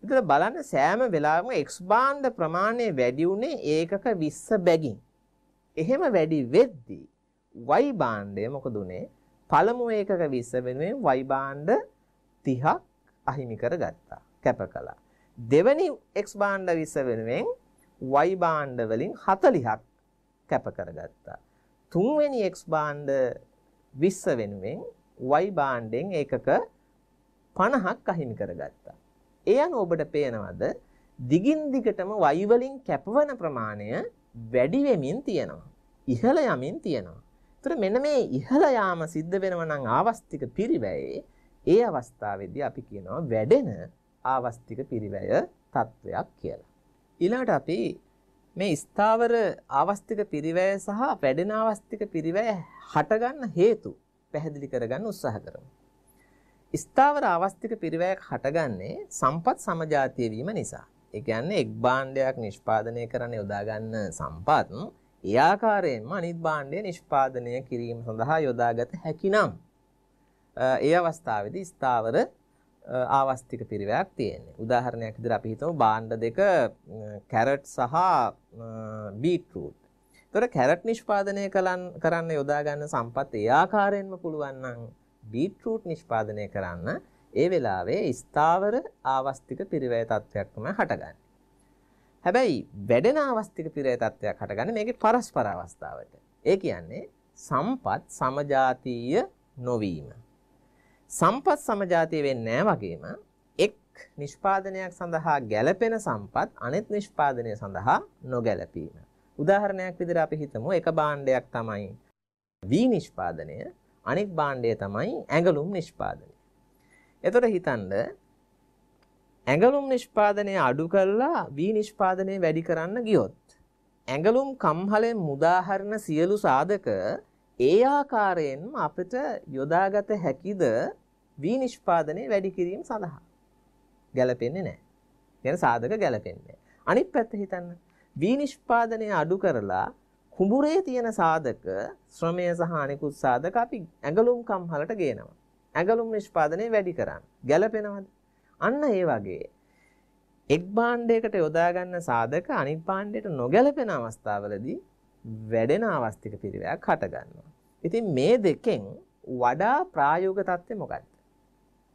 ඉතින් බලන්න සෑම වෙලාවෙම x භාණ්ඩ ප්‍රමාණය වැඩි උනේ ඒකක 20 බැගින්. එහෙම වැඩි වෙද්දී y භාණ්ඩය මොකද උනේ? පළමු ඒකක 20 වෙනුවෙන් y භාණ්ඩ 30ක් අහිමි කරගත්තා. කැප කළා. දෙවැනි x භාණ්ඩ 20 වෙනුවෙන් y භාණ්ඩ වලින් 40ක් කැප කරගත්තා. තුන්වෙනි x භාණ්ඩ 20 වෙනුවෙන් y භාණ්ඩෙන් ඒකක 50ක් අහිමි කරගත්තා. ඒ අනුව ඔබට පේනවද දිගින් දිගටම y වලින් කැපවන ප්‍රමාණය වැඩි වෙමින් තියෙනවා. ඉහළ යමින් තියෙනවා. ඒතර මෙන්න මේ ඉහළ යාම සිද්ධ වෙනවා නම් ආවස්තික පිරිවැයේ ඒ අවස්ථාවේදී අපි කියනවා වැඩෙන ආවස්තික පිරිවැය තත්වයක් කියලා. ඊළඟට අපි මේ ස්ථාවර ආවස්තික පිරිවැය සහ වැඩෙන ආවස්තික පිරිවැය හටගන්න හේතු පැහැදිලි කරගන්න උත්සාහ කරමු. ස්ථාවර ආවස්තික පිරිවැයක් හටගන්නේ සම්පත් සමජාතීය වීම නිසා. ඒ කියන්නේ එක් භාණ්ඩයක් නිෂ්පාදනය කරන්න යොදා ගන්න සම්පත් ඒ ආකාරයෙන්ම අනිත් භාණ්ඩය නිෂ්පාදනය කිරීම සඳහා යොදාගත හැකි නම් ඒ අවස්ථාවේදී ස්ථාවර ආවස්තික පිරිවැයක් තියෙන්නේ. උදාහරණයක් විදිහට අපි හිතමු භාණ්ඩ දෙක කැරට් සහ බීට්රූට්. ඒතර කැරට් නිෂ්පාදනය කරන්න යොදා ගන්න සම්පත් ඒ ආකාරයෙන්ම පුළුවන් නම් බීට්රූට් නිෂ්පාදනය කරන්න ඒ වෙලාවේ ස්ථාවර ආවස්තික පිරිවැය තත්ත්වයක් තමයි හටගන්නේ. හැබැයි වැඩෙන ආවස්තික පිරිවැය තත්ත්වයක් හටගන්නේ මේකේ පරස්පර අවස්ථාවට. ඒ කියන්නේ සම්පත් සමජාතීය නොවීම. සම්පත් සමජාතීය වෙන්නේ නැහැ වගේම එක් නිෂ්පාදනයක් සඳහා ගැළපෙන සම්පත් අනෙක් නිෂ්පාදනය සඳහා නොගැළපීම. උදාහරණයක් විදිහට අපි හිතමු එක භාණ්ඩයක් තමයි වී නිෂ්පාදනය, අනෙක් භාණ්ඩය තමයි ඇඟලුම් නිෂ්පාදනය. එතකොට හිතන්න ඇඟලුම් නිෂ්පාදනය අඩු කරලා වී නිෂ්පාදනය වැඩි කරන්න ගියොත් ඇඟලුම් කම්හලෙන් මුදාහරින සියලු සාධක ඒ ආකාරයෙන්ම අපිට යොදාගත හැකිද වී නිෂ්පාදනය වැඩි කිරීම සඳහා? ගැලපෙන්නේ නැහැ. කියන සාධක ගැලපෙන්නේ. අනිත් පැත්ත හිතන්න. වී නිෂ්පාදනය අඩු කරලා කුඹුරේ තියෙන සාධක ශ්‍රමය සහ අනිකුත් සාධක අපි ඇඟලුම් කම්හලට ගේනවා. ඇඟලුම් නිෂ්පාදනය වැඩි කරන්න. ගැලපෙනවද? අන්න ඒ වගේ එක් භාණ්ඩයකට යොදා ගන්න සාධක අනිත් භාණ්ඩයට නොගැලපෙන අවස්ථාවලදී වැඩෙන ආවස්තික පිරිවැයක් හට ගන්නවා. ඉතින් මේ දෙකෙන් වඩා ප්‍රායෝගික தත්ත්වය මොකක්ද?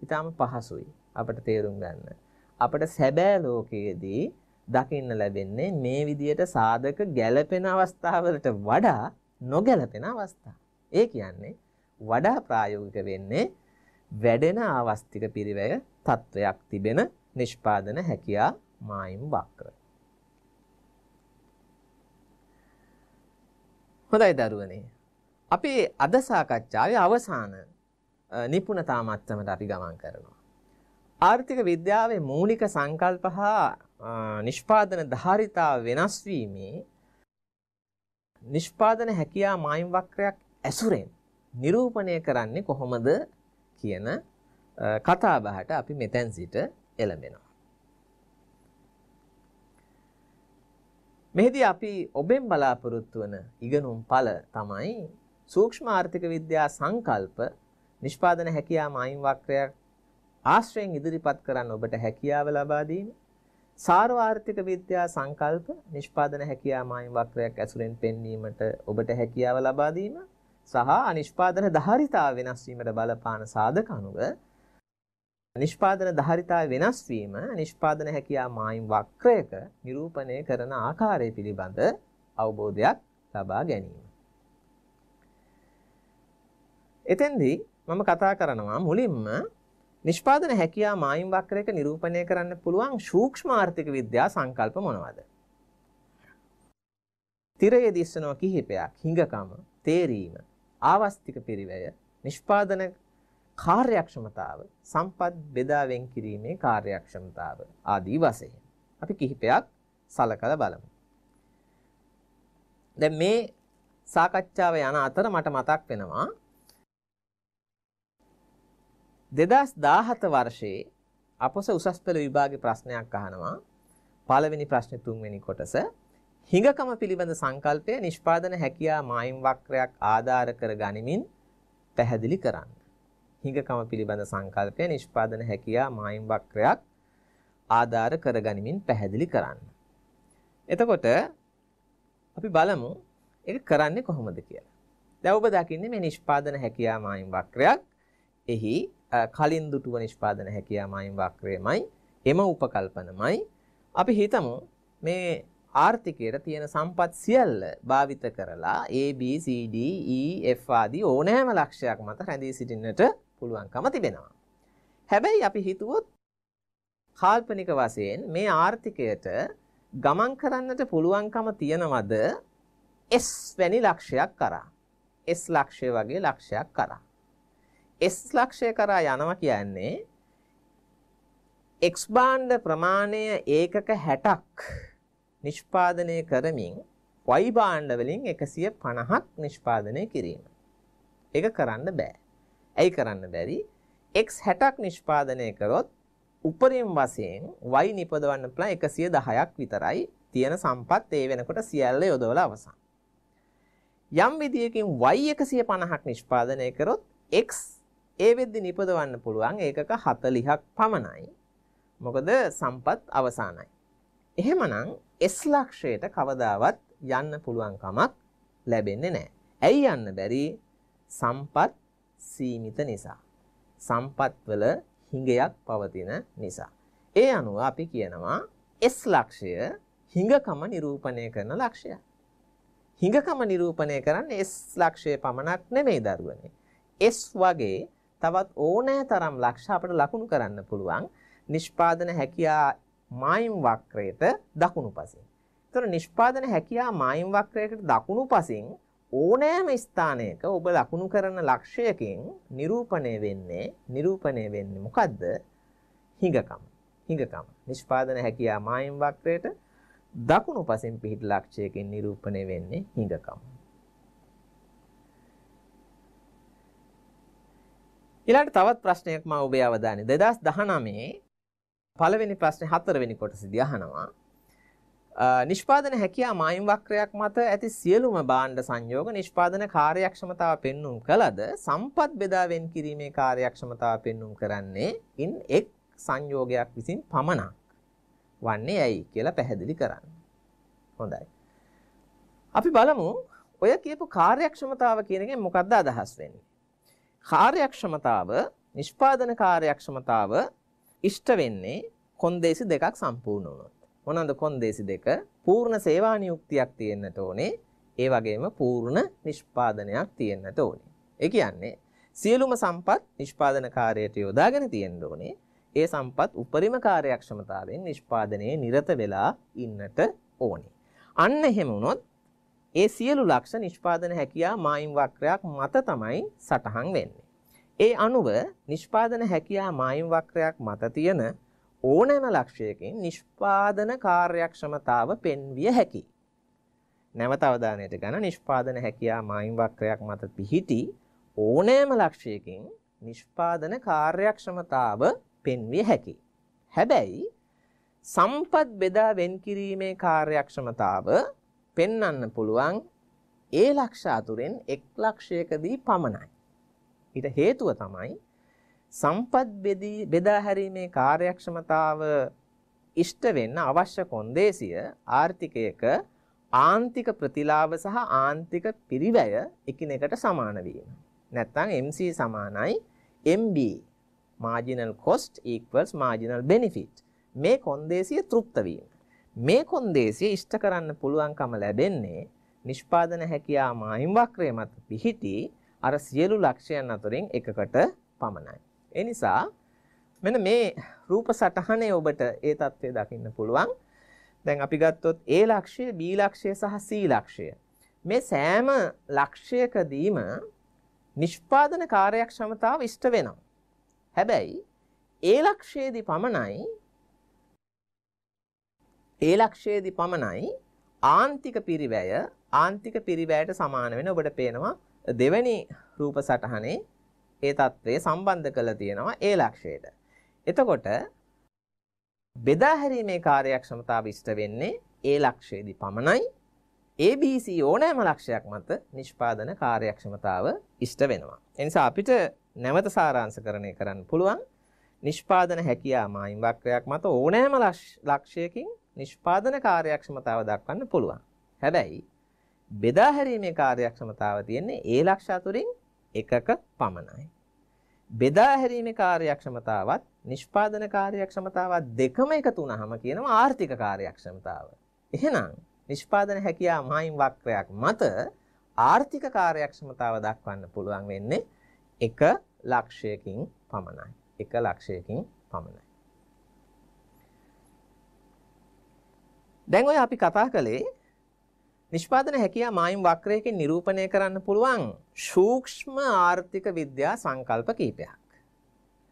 ඊටාම පහසුයි අපිට තේරුම් ගන්න. අපිට සැබෑ ලෝකයේදී දකින්න ලැබෙන්නේ මේ විදියට සාධක ගැලපෙන අවස්ථාවලට වඩා නොගැලපෙන අවස්ථා. ඒ කියන්නේ වඩා ප්‍රායෝගික වෙන්නේ වැඩෙන ආවස්තික පිරිවැය තත්වයක් තිබෙන නිෂ්පාදන හැකියා මායිම් වක්‍ර. හොඳයි දරුවනේ. අපි අද සාකච්ඡාවේ අවසාන නිපුණතා මට්ටමට අපි ගමන් කරනවා. ආර්ථික විද්‍යාවේ මූලික සංකල්ප හා නිෂ්පාදන ධාරිතාව වෙනස් වීමේ නිෂ්පාදන හැකියා මායිම් වක්‍රයක් ඇසුරෙන් නිරූපණය කරන්නේ කොහොමද කියන කතා බහට අපි මෙතෙන් සිට එළඹෙනවා. මෙහිදී අපි ඔබෙන් බලාපොරොත්තු වන ඉගෙනුම් ඵල තමයි සූක්ෂම ආර්ථික විද්‍යා සංකල්ප නිෂ්පාදන හැකියා මායිම් වක්‍රයක් ආශ්‍රයෙන් ඉදිරිපත් කරන්න ඔබට හැකියාව ලබා දීම. සාර්වාර්ථික විද්‍යා සංකල්ප නිෂ්පාදන හැකියා මායිම් වක්‍රයක් ඇසුරෙන් පෙන්වීමට ඔබට හැකියාව ලබා දීම සහ නිෂ්පාදන ධාරිතාව වෙනස් වීමට බලපාන සාධක අනුව නිෂ්පාදන ධාරිතාව වෙනස් වීම නිෂ්පාදන හැකියා මායිම් වක්‍රයක නිරූපණය කරන ආකාරය පිළිබඳ අවබෝධයක් ලබා ගැනීම. එතෙන්දී මම කතා කරනවා මුලින්ම නිෂ්පාදන හැකියා මායිම් වක්‍රයක නිරූපණය කරන්න පුළුවන් සූක්ෂම ආර්ථික විද්‍යා සංකල්ප මොනවාද? තිරයේ දිස්සනවා කිහිපයක්. හිඟකම, තේරීම, ආවස්තික පිරිවැය, නිෂ්පාදන කාර්යක්ෂමතාව, සම්පත් බෙදා වෙන් කිරීමේ කාර්යක්ෂමතාව ආදී වශයෙන් අපි කිහිපයක් සලකලා බලමු. දැන් මේ සාකච්ඡාව යන අතර මට මතක් වෙනවා 2017 වර්ෂයේ අපොස උසස් පෙළ විභාගයේ ප්‍රශ්නයක් අහනවා. පළවෙනි ප්‍රශ්නේ තුන්වෙනි කොටස හිඟකම පිළිබඳ සංකල්පය නිෂ්පාදන හැකියා මායිම් වක්‍රයක් ආධාර කර ගනිමින් පැහැදිලි කරන්න. හිඟකම පිළිබඳ සංකල්පය නිෂ්පාදන හැකියා මායිම් වක්‍රයක් ආධාර කර ගනිමින් පැහැදිලි කරන්න. එතකොට අපි බලමු ඒක කරන්නේ කොහොමද කියලා. දැන් ඔබ දකින්නේ මේ නිෂ්පාදන හැකියා මායිම් වක්‍රයක්. එහි කලින් දුටුව නිෂ්පාදන හැකියා මායිම් වක්‍රයමයි එම උපකල්පනමයි. අපි හිතමු මේ ආර්ථිකයේ තියෙන සම්පත් සියල්ල භාවිත කරලා A B C D E F ආදී ඕනෑම ලක්ෂයක් මත රැඳී සිටින්නට පුළුවන්කම තිබෙනවා. හැබැයි අපි හිතුවොත් කාල්පනික වශයෙන් මේ ආර්ථිකයට ගමන් කරන්නට පුළුවන්කම තියනවද S වැනි ලක්ෂයක් කරා. S ලක්ෂය වගේ ලක්ෂයක් කරා. S ලක්ෂය කරා යනවා කියන්නේ X භාණ්ඩ ප්‍රමාණය ඒකක 60ක් නිෂ්පාදනය කරමින් Y භාණ්ඩ වලින් 150ක් නිෂ්පාදනය කිරීම. ඒක කරන්න බෑ. ඇයි කරන්න බැරි? X 60ක් නිෂ්පාදනය කරොත් උපරිම වශයෙන් Y නිපදවන්න පුළුවන් 110ක් විතරයි තියෙන සම්පත් ඒ වෙනකොට සියල්ල යොදවලා අවසන්. යම් විදියකින් Y 150ක් නිෂ්පාදනය කරොත් X ඒ වෙද්දි නිපදවන්න පුළුවන් ඒකක 40ක් පමණයි. මොකද සම්පත් අවසానයි. එහෙමනම් S ලක්ෂයට කවදාවත් යන්න පුළුවන් කමක් ලැබෙන්නේ නැහැ. ඇයි යන්න බැරි? සම්පත් සීමිත නිසා. සම්පත් වල හිඟයක් පවතින නිසා. ඒ අනුව අපි කියනවා S ලක්ෂය හිඟකම නිරූපණය කරන ලක්ෂයක්. හිඟකම නිරූපණය කරන්නේ S ලක්ෂය පමණක් නෙමෙයි දරුවනේ. S වගේ තවත් ඕනෑ තරම් ලක්ෂ අපිට ලකුණු කරන්න පුළුවන් නිෂ්පාදන හැකියා මායිම් වක්‍රයට දකුණු පසින්. ඒතර නිෂ්පාදන හැකියා මායිම් වක්‍රයකට දකුණු පසින් ඕනෑම ස්ථානයක ඔබ ලකුණු කරන ලක්ෂයකින් නිරූපණය වෙන්නේ මොකද්ද? හිඟකම. නිෂ්පාදන හැකියා මායිම් වක්‍රයට දකුණු පසින් පිහිට ලක්ෂයකින් නිරූපණය වෙන්නේ හිඟකම. ඊළඟ තවත් ප්‍රශ්නයක් මම ඔබේ අවධානය 2019 පළවෙනි ප්‍රශ්නේ 4 වෙනි කොටසදී අහනවා. නිෂ්පාදන හැකියා මායිම් වක්‍රයක් මත ඇති සියලුම භාණ්ඩ සංයෝග නිෂ්පාදන කාර්යක්ෂමතාව පෙන්눔 කළද සම්පත් බෙදා වෙන් කිරීමේ කාර්යක්ෂමතාව පෙන්눔 කරන්නේ ඉන් එක් සංයෝගයක් විසින් පමණක් වන්නේ ඇයි කියලා පැහැදිලි කරන්න. හොඳයි. අපි බලමු ඔය කියපු කාර්යක්ෂමතාව කියන එකෙන් මොකක්ද අදහස් වෙන්නේ? කාර්යක්ෂමතාව නිෂ්පාදන කාර්යක්ෂමතාව ඉෂ්ට වෙන්නේ කොන්දේසි දෙකක් සම්පූර්ණ වුණොත්. මොනවාද කොන්දේසි දෙක? පූර්ණ සේවා නියුක්තියක් තියෙන්නට ඕනේ. ඒ වගේම පූර්ණ නිෂ්පාදනයක් තියෙන්නට ඕනේ. ඒ කියන්නේ සියලුම සම්පත් නිෂ්පාදන කාර්යයට යොදාගෙන තියෙන්න ඕනේ. ඒ සම්පත් උපරිම කාර්යක්ෂමතාවෙන් නිෂ්පාදනයේ නිරත වෙලා ඉන්නට ඕනේ. අන්න එහෙම වුණොත් ඒ සියලු ලක්ෂ නිෂ්පාදන හැකියා මායිම් වක්‍රයක් මත තමයි සටහන් වෙන්නේ. ඒ අනුව නිෂ්පාදන හැකියා මායිම් වක්‍රයක් මත තියෙන ඕනෑම ලක්ෂයකින් නිෂ්පාදන කාර්යක්ෂමතාව පෙන්විය හැකියි. නැවත අවධානයට ගන්න නිෂ්පාදන හැකියා මායිම් වක්‍රයක් මත පිහිටි ඕනෑම ලක්ෂයකින් නිෂ්පාදන කාර්යක්ෂමතාව පෙන්විය හැකියි. හැබැයි සම්පත් බෙදා වෙන් කිරීමේ කාර්යක්ෂමතාව පෙන්වන්න පුළුවන් ඒ ලක්ෂ අතුරෙන් එක් ලක්ෂයකදී පමණයි. ඊට හේතුව තමයි සම්පත් බෙදා හැරීමේ කාර්යක්ෂමතාව ඉෂ්ට වෙන්න අවශ්‍ය කොන්දේසිය ආර්ථිකයක ආන්තික ප්‍රතිලාභ සහ ආන්තික පිරිවැය එකිනෙකට සමාන වීම. නැත්නම් MC සමානයි MB marginal cost equals marginal benefit. මේ කොන්දේසිය තෘප්ත වීම. මේ කොන්දේසිය ඉෂ්ට කරන්න පුළුවන්කම ලැබෙන්නේ නිෂ්පාදන හැකියා මායිම් වක්‍රය මත පිහිටි අර සියලු ලක්ෂයන් අතරින් එකකට පමණයි. ඒ නිසා මෙන්න මේ රූප සටහනේ ඔබට ඒ தත්ත්වය දකින්න පුළුවන්. දැන් අපි ගත්තොත් A ලක්ෂය, B ලක්ෂය සහ C ලක්ෂය. මේ සෑම ලක්ෂයකදීම නිෂ්පාදන කාර්යක්ෂමතාව ඉෂ්ට වෙනවා. හැබැයි A ලක්ෂයේදී පමණයි ආන්තික පිරිවැයට සමාන වෙන ඔබට පේනවා දෙවැනි රූප සටහනේ ඒ தත්ත්වය සම්බන්ධ කරලා තියෙනවා A ලක්ෂයට. එතකොට බෙදා හැරීමේ කාර්යක්ෂමතාව ඉෂ්ට වෙන්නේ A ලක්ෂයේදී පමණයි. ABC ඕනෑම ලක්ෂයක් මත නිෂ්පාදන කාර්යක්ෂමතාව ඉෂ්ට වෙනවා. ඒ නිසා අපිට නැවත සාරාංශකරණය කරන්න පුළුවන් නිෂ්පාදන හැකියා මායිම් වක්‍රයක් මත ඕනෑම ලක්ෂයකින් නිෂ්පාදන කාර්යක්ෂමතාව දක්වන්න පුළුවන්. හැබැයි බෙදා හැරීමේ කාර්යක්ෂමතාව තියෙන්නේ A ලක්ෂ අතුරින් එකක පමණයි. බෙදා හැරීමේ කාර්යක්ෂමතාවත් නිෂ්පාදන කාර්යක්ෂමතාවත් දෙකම එකතු වුණාම කියනවා ආර්ථික කාර්යක්ෂමතාව. එහෙනම් නිෂ්පාදන හැකියා මායිම් වක්‍රයක් මත ආර්ථික කාර්යක්ෂමතාව දක්වන්න පුළුවන් වෙන්නේ එක ලක්ෂයකින් පමණයි. එක ලක්ෂයකින් පමණයි. දැන් ඔය අපි කතා කළේ නිෂ්පාදන හැකියා මායිම් වක්‍රයකින් නිරූපණය කරන්න පුළුවන් සූක්ෂම ආර්ථික විද්‍යා සංකල්ප කීපයක්.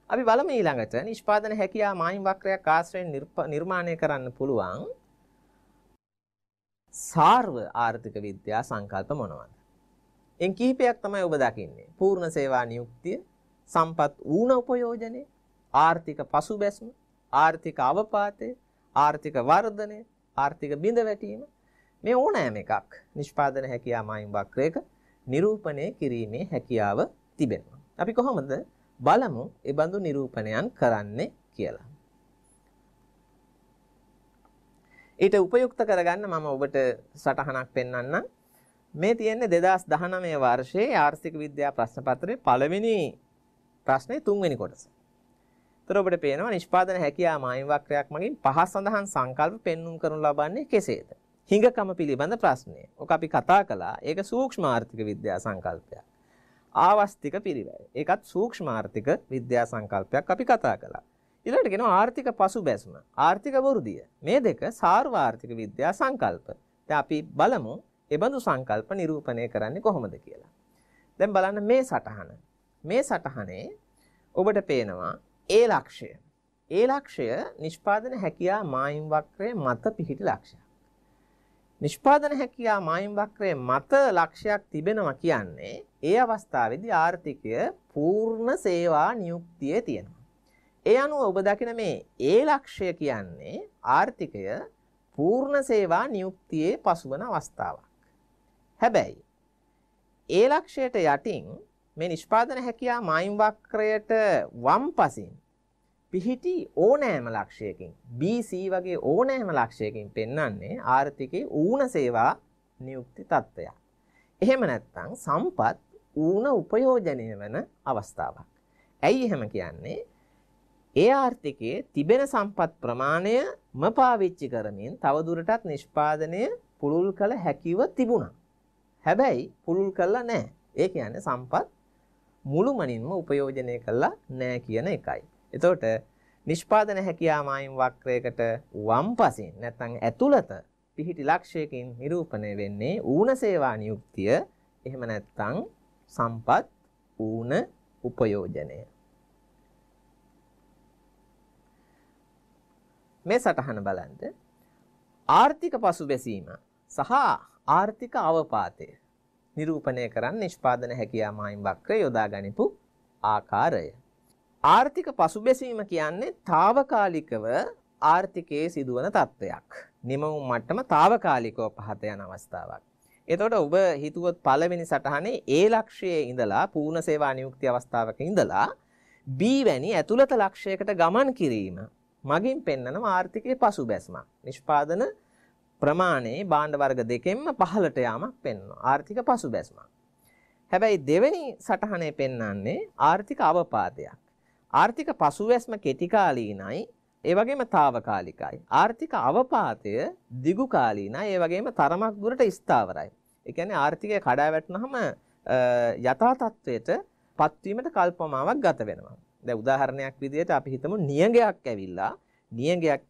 අපි බලමු ඊළඟට නිෂ්පාදන හැකියා මායිම් වක්‍රයක් ආශ්‍රයෙන් නිර්මාණය කරන්න පුළුවන් සාර්ව ආර්ථික විද්‍යා සංකල්ප මොනවද? එන් කීපයක් තමයි ඔබ දකින්නේ. පූර්ණ සේවා නියුක්තිය, සම්පත් ඌන උපයෝජනය, ආර්ථික පසුබැස්ම, ආර්ථික අවපාතය, ආර්ථික වර්ධනය, ආර්ථික බිඳවැටීම මේ ඕනෑම එකක් නිෂ්පාදන හැකියා මායිම් වක්‍රයක නිරූපණය කිරීමේ හැකියාව තිබෙනවා. අපි කොහොමද බලමු ඒ බඳු නිරූපණයන් කරන්නේ කියලා. ඊට උපයුක්ත කරගන්න මම ඔබට සටහනක් පෙන්වන්නම්. මේ තියෙන්නේ 2019 වර්ෂයේ ආර්ථික විද්‍යා ප්‍රශ්න පත්‍රයේ පළවෙනි ප්‍රශ්නේ තුන්වෙනි කොටස. ඒතර ඔබට පේනවා නිෂ්පාදන හැකියා මායිම් වක්‍රයක් මගින් පහ සඳහන් සංකල්ප පෙන්눔 කරනු ලබන්නේ කෙසේද? හිඟකම පිළිබඳ ප්‍රශ්නය. ඔක අපි කතා කළා. ඒක සූක්ෂම ආර්ථික විද්‍යා සංකල්පයක්. ආවස්තික පිරිවැය. ඒකත් සූක්ෂම ආර්ථික විද්‍යා සංකල්පයක් අපි කතා කළා. ඊළඟට කියනවා ආර්ථික පසුබැස්ම, ආර්ථික වෘද්ධිය. මේ දෙක සාර්ව ආර්ථික විද්‍යා සංකල්ප. දැන් අපි බලමු ඒ බඳු සංකල්ප නිරූපණය කරන්නේ කොහොමද කියලා. දැන් බලන්න මේ සටහන. මේ සටහනේ ඔබට පේනවා A ලක්ෂය. A ලක්ෂය නිෂ්පාදන හැකියා මායිම් වක්‍රයේ මත පිහිටි ලක්ෂයක්. නිෂ්පාදන හැකියා මායිම් වක්‍රයේ මත ලක්ෂයක් තිබෙනවා කියන්නේ ඒ අවස්ථාවේදී ආර්ථිකය පූර්ණ සේවා නියුක්තියේ තියෙනවා. ඒ අනුව ඔබ දකින මේ A ලක්ෂය කියන්නේ ආර්ථිකය පූර්ණ සේවා නියුක්තියේ පසුවන අවස්ථාවක්. හැබැයි A ලක්ෂයට යටින් මේ නිෂ්පාදන හැකියා මායිම් වක්‍රයට වම්පසින් පිහිටි ඕනෑම ලක්ෂයකින් BC වගේ ඕනෑම ලක්ෂයකින් පෙන්වන්නේ ආර්ථිකයේ ඌන සේවා නියුක්ති තත්ත්වයක්. එහෙම නැත්නම් සම්පත් ඌන උපයෝජනය වන අවස්ථාවක්. ඇයි එහෙම කියන්නේ? ඒ ආර්ථිකයේ තිබෙන සම්පත් ප්‍රමාණයම පාවිච්චි කරමින් තවදුරටත් නිෂ්පාදනය පුළුල් කළ හැකිව තිබුණා. හැබැයි පුළුල් කළා නැහැ. ඒ කියන්නේ සම්පත් මුළුමනින්ම උපයෝජනය කළා නැහැ කියන එකයි. එතකොට නිෂ්පාදන හැකියා මායිම් වක්‍රයකට වම්පසින් නැත්නම් ඇතුළත පිහිටි ලක්ෂයකින් නිරූපණය වෙන්නේ ඌන සේවා නියුක්තිය. එහෙම නැත්නම් සම්පත් ඌන උපයෝජනය. මේ සටහන බලන්න. ආර්ථික පසුබැසීම සහ ආර්ථික අවපාතය නිරූපණය කරන්න නිෂ්පාදන හැකියා මායිම් වක්‍රය යොදා ගනිපු ආකාරය. ආර්ථික පසුබැසීම කියන්නේ తాවකාලිකව ආර්ථිකයේ සිදුවන තත්ත්වයක්. නිමවුම් මට්ටම తాවකාලිකව පහත යන අවස්ථාවක්. එතකොට ඔබ හිතුවොත් පළවෙනි සටහනේ A ලක්ෂයේ ඉඳලා පූර්ණ සේවා නියුක්ති අවස්ථාවක ඉඳලා B වැනි ඇතුළත ලක්ෂයකට ගමන් කිරීම මගින් පෙන්වන ආර්ථිකයේ පසුබැස්මක්. නිෂ්පාදන ප්‍රමාණයේ භාණ්ඩ වර්ග දෙකෙන්ම පහළට යාමක් පෙන්වනවා. ආර්ථික පසුබැස්මක්. හැබැයි දෙවෙනි සටහනේ පෙන්වන්නේ ආර්ථික අවපාතයක්. ආර්ථික පසුබැස්ම කෙටි කාලීනයි, ඒ වගේම తాවකාලිකයි. ආර්ථික අවපාතය දිගු කාලීනයි, ඒ වගේම තරමක් දුරට ස්ථාවරයි. ඒ කියන්නේ ආර්ථිකය කඩා වැටුනහම යථා තත්වයට පත්වීමට කල්පමාවක් ගත වෙනවා. දැන් උදාහරණයක් විදිහට අපි හිතමු නියඟයක්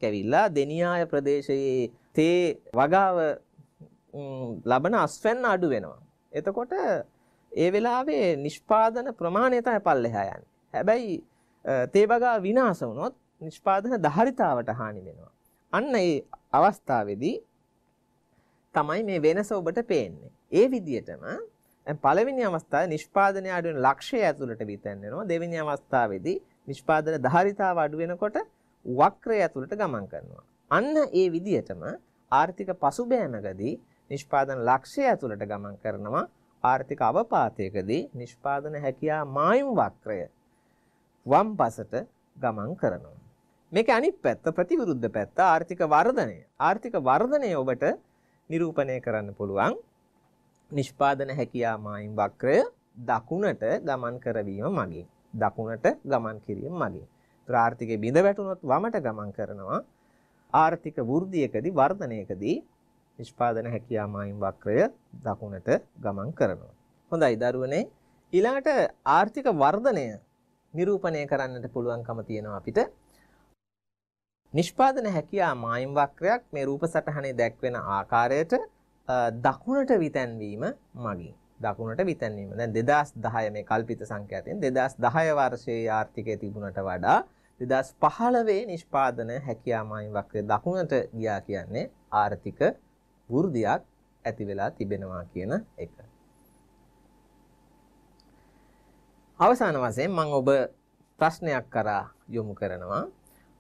ඇවිල්ලා දෙනියාය ප්‍රදේශයේ තේ වගාව ලබන අස්වැන්න අඩු වෙනවා. එතකොට ඒ වෙලාවේ නිෂ්පාදන ප්‍රමාණය තමයි පල්ලෙහා යන්නේ. හැබැයි තේ වගාව විනාශ වුණොත් නිෂ්පාදන ධාරිතාවට හානි වෙනවා. අන්න ඒ අවස්ථාවේදී තමයි මේ වෙනස ඔබට පේන්නේ. ඒ විදිහටම පළවෙනි අවස්ථාවේ නිෂ්පාදනය අඩු වෙන ලක්ෂය ඇතුළට විතන් වෙනවා. දෙවෙනි අවස්ථාවේදී නිෂ්පාදන ධාරිතාව අඩු වෙනකොට වක්‍රය ඇතුළට ගමන් කරනවා. අන්න ඒ විදිහටම ආර්ථික පසුබෑමකදී නිෂ්පාදන ලක්ෂය ඇතුළට ගමන් කරනවා. ආර්ථික අවපාතයකදී නිෂ්පාදන හැකියාව මායිම් වක්‍රය වම් පසට ගමන් කරනවා. මේක අනිත් පැත්ත ප්‍රතිවිරුද්ධ පැත්ත ආර්ථික වර්ධනය. ආර්ථික වර්ධනය ඔබට නිරූපණය කරන්න පුළුවන් නිෂ්පාදන හැකියාව මායිම් වක්‍රය දකුණට ගමන් කරවීම මගින්. දකුණට ගමන් කිරීම මගින්. ආර්ථිකයේ බිඳ වැටුනොත් වමට ගමන් කරනවා. ආර්ථික වෘද්ධියකදී වර්ධනයකදී නිෂ්පාදන හැකියාව මායිම් වක්‍රය දකුණට ගමන් කරනවා. හොඳයි දරුවනේ, ඊළඟට ආර්ථික වර්ධනය නිරූපණය කරන්නට පුළුවන්කම තියෙනවා අපිට. නිෂ්පාදන හැකියාව මායිම් වක්‍රයක් මේ රූප සටහනේ දැක්වෙන ආකාරයට දකුණට විතැන්වීම මගින්. දකුණට විතැන්වීම. දැන් 2010 මේ කල්පිත සංඛ්‍යාතෙන් 2010 වර්ෂයේ ආර්ථිකය තිබුණට වඩා 2015 නිෂ්පාදන හැකියාව මායිම් වක්‍රය දකුණට ගියා කියන්නේ ආර්ථික වෘද්ධියක් ඇති වෙලා තිබෙනවා කියන එක. අවසාන වශයෙන් මම ඔබ ප්‍රශ්නයක් කරා යොමු කරනවා.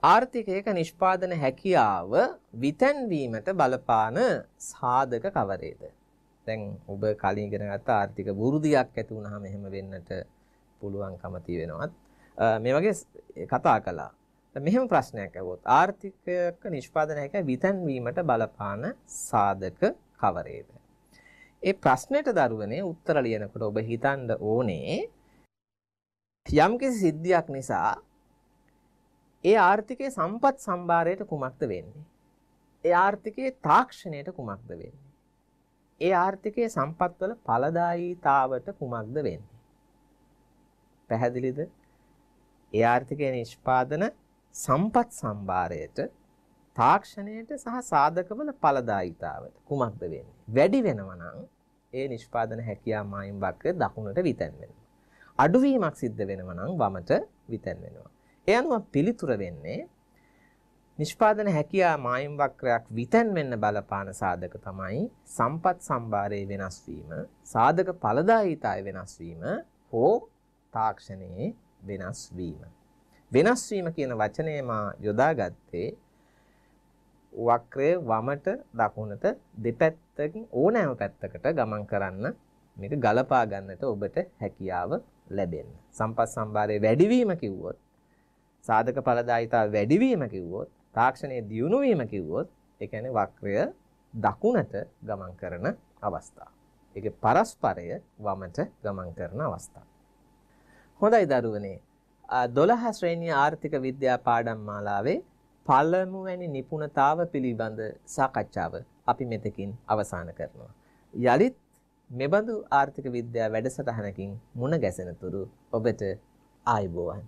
ආර්ථිකයක නිෂ්පාදන හැකියාව විතැන්වීමට බලපාන සාධක කවරේද? දැන් ඔබ කලින් ඉගෙන ගත්ත ආර්ථික වෘද්ධියක් ඇති වුනහම එහෙම වෙන්නට පුළුවන්කම තියෙනවා. මේ වගේ කතා කළා. මෙහෙම ප්‍රශ්නයක් ඇහුවොත් ආර්ථිකයක නිෂ්පාදන හැකියාව විතැන්වීමට බලපාන සාධක කවරේද? ඒ ප්‍රශ්නෙට දරුවනේ උත්තර ලියනකොට ඔබ හිතන්න ඕනේ යම්කිසි සිද්ධියක් නිසා ඒ ආර්ථිකයේ සම්පත් සම්භාරයට කුමක්ද වෙන්නේ? ඒ ආර්ථිකයේ තාක්ෂණයට කුමක්ද වෙන්නේ? ඒ ආර්ථිකයේ සම්පත්වල ඵලදායීතාවට කුමක්ද වෙන්නේ? පැහැදිලිද? ඒ ආර්ථිකයේ නිෂ්පාදන සම්පත් සම්භාරයට, තාක්ෂණයට සහ සාධකවල ඵලදායීතාවට කුමක්ද වෙන්නේ? වැඩි වෙනවා නම් ඒ නිෂ්පාදන හැකියාව මායිම් වක්‍රය දකුණට විතැන් වෙනවා. අඩුවීමක් සිද්ධ වෙනවා නම් වමට විතැන් වෙනවා. ඒ අනුව පිළිතුර වෙන්නේ නිෂ්පාදන හැකියාව මායිම් වක්‍රයක් විතැන් වෙන්න බලපාන සාධක තමයි සම්පත් සම්භාරයේ වෙනස් වීම, සාධක ඵලදායීතාවය වෙනස් වීම හෝ තාක්ෂණයේ වෙනස් වීම. වෙනස් වීම කියන වචනය මා යොදාගත්තේ වක්‍රය වමට දකුණට දෙපැත්තකින් ඕනෑම පැත්තකට ගමන් කරන්න මේක ගලපා ගන්නට ඔබට හැකියාව ලැබෙන්න. සම්පත් සම්භාරයේ වැඩිවීම කිව්වොත්, සාධක ඵලදායීතාව වැඩිවීම කිව්වොත්, තාක්ෂණයේ දියුණු වීම කිව්වොත්, ඒ කියන්නේ වක්‍රය දකුණට ගමන් කරන අවස්ථාව. ඒකේ පරස්පරය වමට ගමන් කරන අවස්ථාව. හොඳයි දරුවනේ, 12 ශ්‍රේණිය ආර්ථික විද්‍යා පාඩම් මාලාවේ පළමුවැනි නිපුණතාව පිළිබඳ සාකච්ඡාව අපි මෙතකින් අවසන් කරනවා. යලිත් මෙබඳු ආර්ථික විද්‍යා වැඩසටහනකින් මුණ ගැසෙන තුරු ඔබට ආයුබෝවන්.